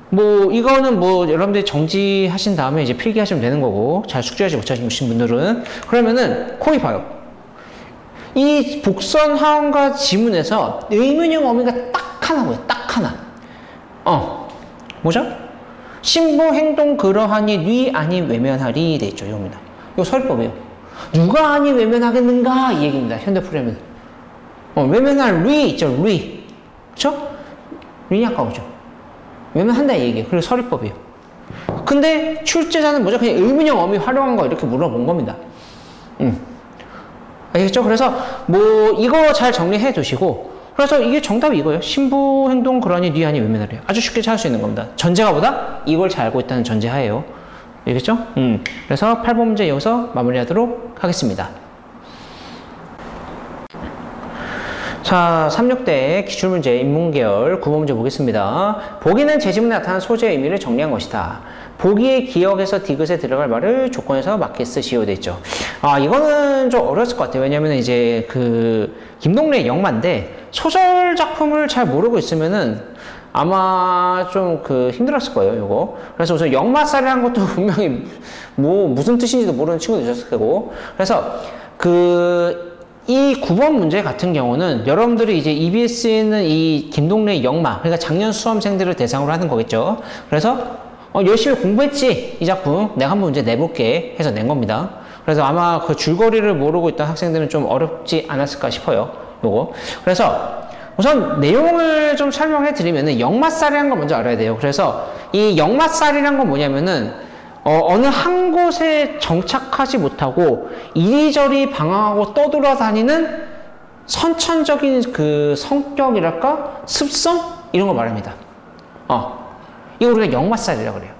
뭐 이거는 뭐 여러분들이 정지하신 다음에 이제 필기하시면 되는 거고 잘 숙지하지 못하신 분들은 그러면은 코이 봐요. 이 복선 하원과 지문에서 의문형 어미가 딱 하나고요. 딱 하나. 뭐죠? 신부 행동 그러하니 뉘 아니 외면하리 돼 있죠. 이겁니다. 이거 서리법이에요. 누가 아니 외면하겠는가 이 얘기입니다. 현대 프레임은. 외면할 리 있죠. 리. 그쵸? 리니 아까 오죠. 외면한다 이 얘기예요. 그리고 서리법이에요. 근데 출제자는 뭐죠? 그냥 의문형 어미 활용한 거 이렇게 물어본 겁니다. 알겠죠? 그래서 뭐 이거 잘 정리해 두시고 그래서 이게 정답이 이거예요. 신부 행동 그러니 뉘 아니 외면하래요. 아주 쉽게 찾을 수 있는 겁니다. 전제가 보다 이걸 잘 알고 있다는 전제하에요. 알겠죠? 그래서 8번 문제 여기서 마무리하도록 하겠습니다. 자, 36대 기출문제 인문계열 9번 문제 보겠습니다. 보기는 제지문에 나타난 소재의 의미를 정리한 것이다. 보기의 기억에서 디귿에 들어갈 말을 조건에서 맞게 쓰시오 돼 있죠. 이거는 좀 어려웠을 것 같아요. 왜냐면 이제 그 김동래의 영마인데 소설 작품을 잘 모르고 있으면은 아마 좀 그 힘들었을 거예요, 요거. 그래서 우선 영마살이라는 것도 분명히 뭐 무슨 뜻인지도 모르는 친구도 있었을 거고. 그래서 이 9번 문제 같은 경우는 여러분들이 이제 EBS에는 이 김동래의 영마, 그러니까 작년 수험생들을 대상으로 하는 거겠죠. 그래서 열심히 공부했지 이 작품 내가 한번 문제 내볼게 해서 낸 겁니다. 그래서 아마 그 줄거리를 모르고 있던 학생들은 좀 어렵지 않았을까 싶어요. 요거. 그래서 우선 내용을 좀 설명해 드리면은 역마살이라는 걸 먼저 알아야 돼요. 그래서 이 역마살이라는 건 뭐냐면은 어느 한 곳에 정착하지 못하고 이리저리 방황하고 떠돌아다니는 선천적인 그 성격이랄까? 습성? 이런 거 말합니다. 이거 우리가 역마살이라고 그래요.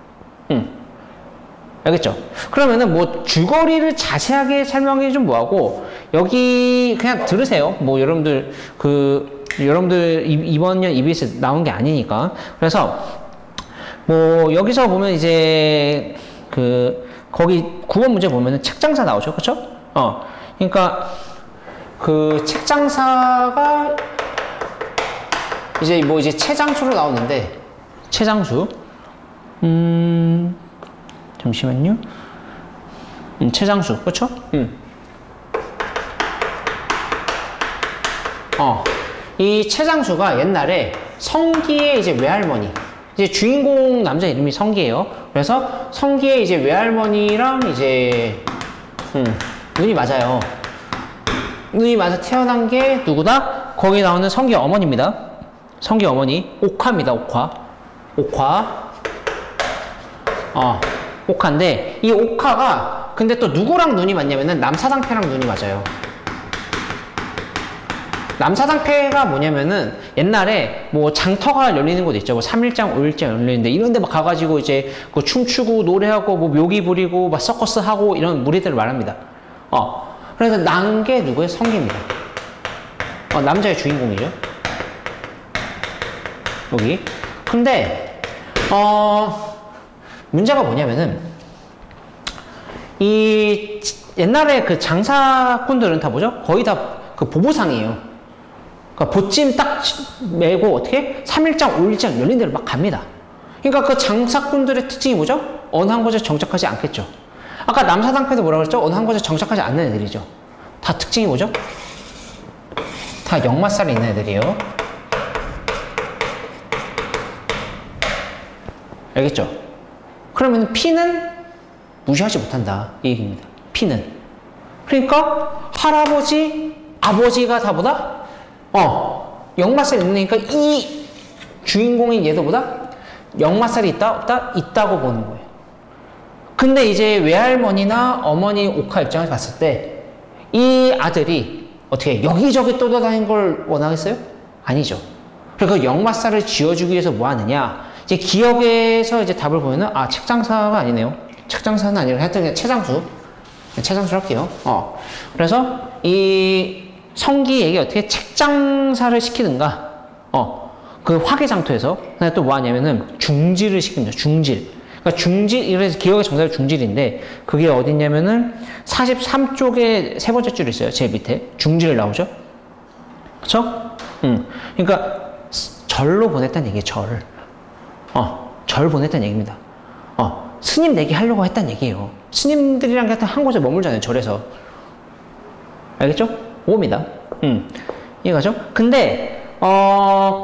알겠죠? 그러면은 뭐 줄거리를 자세하게 설명해 좀 뭐하고 여기 그냥 들으세요. 뭐 여러분들 이번 년 EBS 나온 게 아니니까. 그래서 뭐 여기서 보면 이제 거기 9번 문제 보면은 책장사 나오죠. 그쵸? 그러니까 그 책장사가 이제 뭐 이제 채장수로 나오는데 채장수 잠시만요. 채장수 그쵸? 이 채장수가 옛날에 성기의 이제 외할머니, 이제 주인공 남자 이름이 성기예요. 그래서 성기의 이제 외할머니랑 이제 눈이 맞아요. 눈이 맞아 태어난 게 누구다? 거기 나오는 성기 어머니입니다. 성기 어머니 옥화입니다. 옥화. 옥화인데 이 옥화가 근데 또 누구랑 눈이 맞냐면은 남사당패랑 눈이 맞아요. 남사당패가 뭐냐면은 옛날에 뭐 장터가 열리는 곳 있죠. 뭐 3일장, 5일장 열리는데 이런 데 막 가가지고 이제 그 춤추고 노래하고 뭐 묘기 부리고 막 서커스 하고 이런 무리들을 말합니다. 그래서 난 게 누구의 성기입니다. 남자의 주인공이죠. 여기. 근데 문제가 뭐냐면은 이 옛날에 그 장사꾼들은 다 뭐죠? 거의 다 그 보부상이에요. 그러니까 보찜 딱 메고 어떻게 3일장, 5일장 열린 데를 막 갑니다. 그러니까 그 장사꾼들의 특징이 뭐죠? 어느 한 곳에 정착하지 않겠죠. 아까 남사당패도 뭐라고 그랬죠? 어느 한 곳에 정착하지 않는 애들이죠. 다 특징이 뭐죠? 다 역마살이 있는 애들이에요. 알겠죠? 그러면 P는 무시하지 못한다 이 얘기입니다. P는 그러니까 할아버지, 아버지가 다보다 역마살이 있으니까 이 주인공인 얘도보다 역마살이 있다? 없다? 있다고 보는 거예요. 근데 이제 외할머니나 어머니 옥화 입장에서 봤을 때 이 아들이 어떻게 여기저기 떠돌아다니는 걸 원하겠어요? 아니죠. 그리고 그 역마살을 지어주기 위해서 뭐 하느냐? 이제 기억에서 이제 답을 보면은, 아, 책장사가 아니네요. 책장사는 아니라 하여튼 그냥 채장수. 채장수 할게요. 그래서 이 성기에게 어떻게 책장사를 시키든가, 그 화개장터에서, 그다음에 또 뭐 하냐면은 중질을 시킵니다. 중질. 그러니까 중질, 이래서 기억의 정답이 중질인데, 그게 어딨냐면은 43쪽에 세 번째 줄이 있어요. 제일 밑에. 중질 나오죠? 그쵸? 그러니까 절로 보냈다는 얘기예요. 절 보냈다는 얘기입니다. 스님 내기 하려고 했다는 얘기예요. 스님들이랑 같은 한 곳에 머물잖아요. 절에서. 알겠죠? 오입니다. 이해가죠? 근데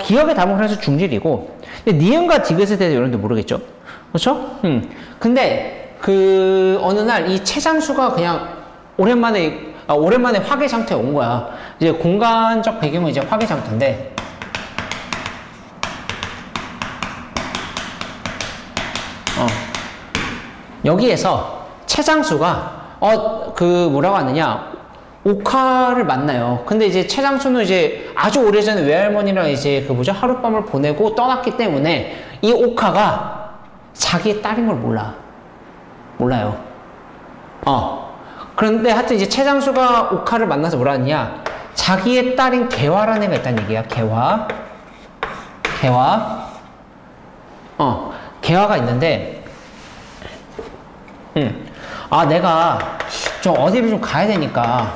기억의 답은 그래서 중질이고, 근데 니은과 디귿에 대해서 여러분들 모르겠죠? 그렇죠? 근데 어느 날 이 채장수가 그냥 오랜만에 화개장터에 온 거야. 이제 공간적 배경은 이제 화개장터인데, 여기에서 채장수가 뭐라고 하느냐, 옥화를 만나요. 근데 이제 채장수는 이제 아주 오래전에 외할머니랑 이제 하룻밤을 보내고 떠났기 때문에 이 옥화가 자기의 딸인 걸 몰라요. 그런데 하여튼 이제 채장수가 옥화를 만나서 뭐라 하느냐, 자기의 딸인 개화라는 애가 있다는 얘기야. 개화가 있는데, 내가 좀 어디를 좀 가야 되니까,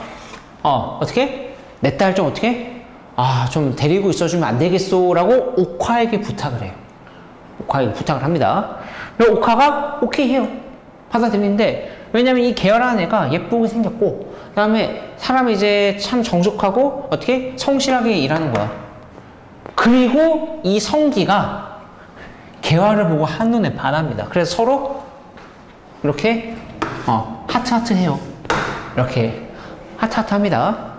어떻게? 내 딸 좀 어떻게? 좀 데리고 있어주면 안 되겠소? 라고 옥화에게 부탁을 해요. 옥화에게 부탁을 합니다. 그리고 옥화가 오케이 해요. 받아들이는데, 왜냐면 이 개화라는 애가 예쁘게 생겼고, 그 다음에 사람이 이제 참 정숙하고, 어떻게? 성실하게 일하는 거야. 그리고 이 성기가 개화를 보고 한눈에 반합니다. 그래서 서로 이렇게 하트 해요. 이렇게 하트 합니다.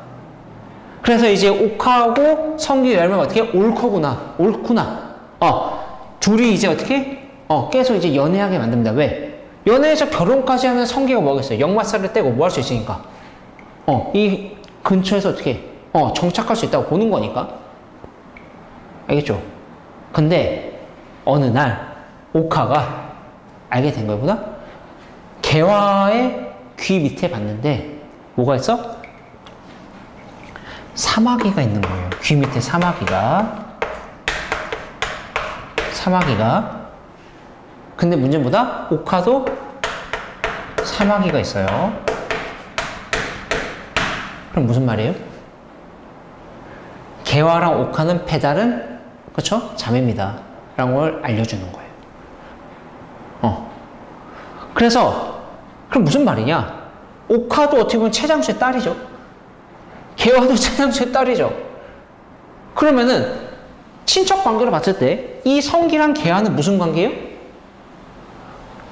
그래서 이제 옥화하고 성기 열면 어떻게? 옳구나. 둘이 이제 어떻게? 계속 이제 연애하게 만듭니다. 왜? 연애에서 결혼까지 하면 성기가 뭐겠어요? 역마살을 떼고 뭐 할 수 있으니까. 이 근처에서 어떻게? 정착할 수 있다고 보는 거니까. 알겠죠? 근데 어느 날 옥화가 알게 된 거구나. 개화의 귀 밑에 봤는데 뭐가 있어? 사마귀가 있는 거예요. 귀 밑에 사마귀가. 근데 문제는 뭐다? 옥화도 사마귀가 있어요. 그럼 무슨 말이에요? 개화랑 옥화는 페달은, 그쵸? 자매입니다. 라는 걸 알려주는 거예요. 그래서 그럼 무슨 말이냐? 옥화도 어떻게 보면 채장수의 딸이죠. 개화도 채장수의 딸이죠. 그러면은 친척 관계로 봤을 때 이 성기랑 개화는 무슨 관계예요?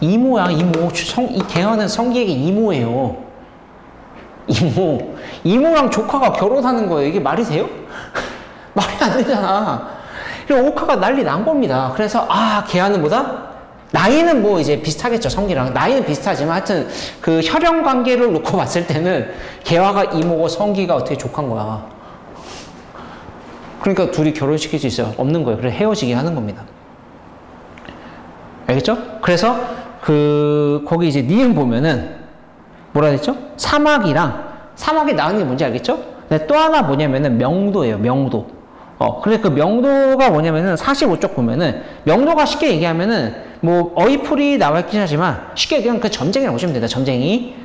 이모야, 이모. 이 개화는 성기에게 이모예요. 이모랑 조카가 결혼하는 거예요. 이게 말이 돼요? 말이 안 되잖아. 그리고 옥화가 난리 난 겁니다. 그래서 개화는 뭐다? 나이는 뭐 이제 비슷하겠죠. 성기랑 나이는 비슷하지만 하여튼 그 혈연 관계를 놓고 봤을 때는 개화가 이모고 성기가 어떻게 조카인 거야. 그러니까 둘이 결혼시킬 수 있어요? 없는 거예요. 그래서 헤어지게 하는 겁니다. 알겠죠? 그래서 거기 이제 니은 보면은 뭐라 했죠? 사마귀 나은 게 뭔지 알겠죠? 근데 또 하나 뭐냐면은 명도예요. 명도. 그래 그 명도가 뭐냐면은 45쪽 보면은 명도가 쉽게 얘기하면은 뭐 어휘풀이 나와 있긴 하지만 쉽게 얘기하면 그 점쟁이라고 보시면 됩니다. 점쟁이.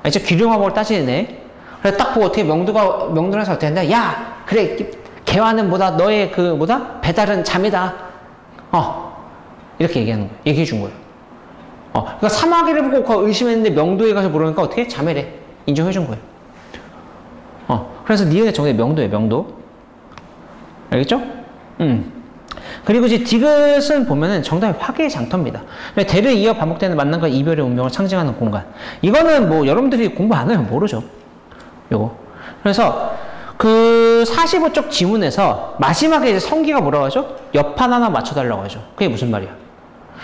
알죠? 귀룡화목을 따지는 애. 그래 딱 보고 어떻게 명도라서 어떻게 한다? 야, 그래 개화는 뭐다? 너의 배달은 잠이다. 이렇게 얘기하는 거예요. 얘기해 준 거예요. 그러니까 사마귀를 보고 의심했는데 명도에 가서 물으니까 어떻게? 자매래. 인정해 준 거예요. 그래서 니은의 정답이 명도예요. 명도. 알겠죠? 그리고 이제 디귿은 보면은 정답이 화개의 장터입니다. 대를 이어 반복되는 만남과 이별의 운명을 상징하는 공간. 이거는 뭐 여러분들이 공부 안 하면 모르죠. 요거. 그래서 45쪽 지문에서 마지막에 이제 성기가 뭐라고 하죠? 옆판 하나 맞춰달라고 하죠. 그게 무슨 말이야?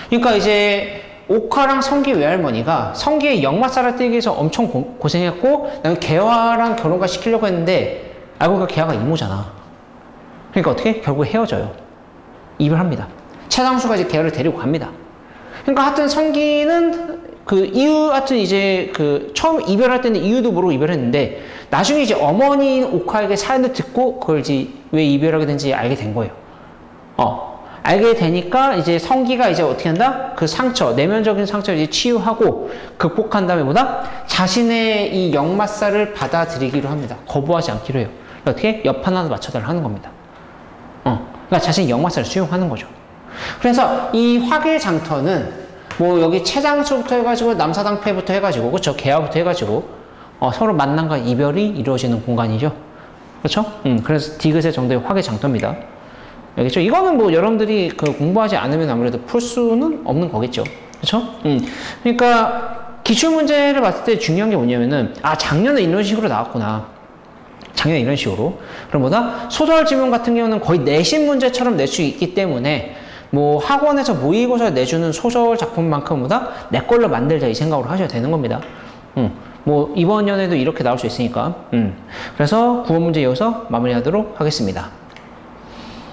그러니까 이제 옥화랑 성기 외할머니가 성기의 역마살을 떼기 위해서 엄청 고생했고, 그다음에 개화랑 결혼과 시키려고 했는데, 알고 보니까 개화가 이모잖아. 그러니까 어떻게? 결국 헤어져요. 이별합니다. 최장수가 이제 걔를 데리고 갑니다. 그러니까 하여튼 성기는 그 이유, 하여튼 이제 그 처음 이별할 때는 이유도 모르고 이별했는데 나중에 이제 어머니인 오카에게 사연을 듣고 그걸 이제 왜 이별하게 된지 알게 된 거예요. 알게 되니까 이제 성기가 이제 어떻게 한다? 그 상처, 내면적인 상처를 이제 치유하고 극복한 다음에 뭐다? 자신의 이 역마살을 받아들이기로 합니다. 거부하지 않기로 해요. 어떻게? 옆 하나 맞춰달라 하는 겁니다. 그러니까 자신의 역마살을 수용하는 거죠. 그래서 이 화개장터는 뭐 여기 최장수부터 해가지고 남사당패부터 해가지고 그렇죠? 개화부터 해가지고 서로 만남과 이별이 이루어지는 공간이죠. 그렇죠? 그래서 디귿의 정도의 화개장터입니다. 알겠죠? 이거는 뭐 여러분들이 그 공부하지 않으면 아무래도 풀 수는 없는 거겠죠. 그렇죠? 그러니까 기출문제를 봤을 때 중요한 게 뭐냐면은 작년에 이런 식으로 나왔구나. 작년에 이런 식으로. 그럼 뭐다? 소설 지문 같은 경우는 거의 내신 문제처럼 낼 수 있기 때문에 뭐 학원에서 모의고사 내주는 소설 작품만큼 보다 내 걸로 만들자 이 생각으로 하셔야 되는 겁니다. 뭐 이번 연에도 이렇게 나올 수 있으니까. 그래서 9번 문제 여기서 마무리하도록 하겠습니다.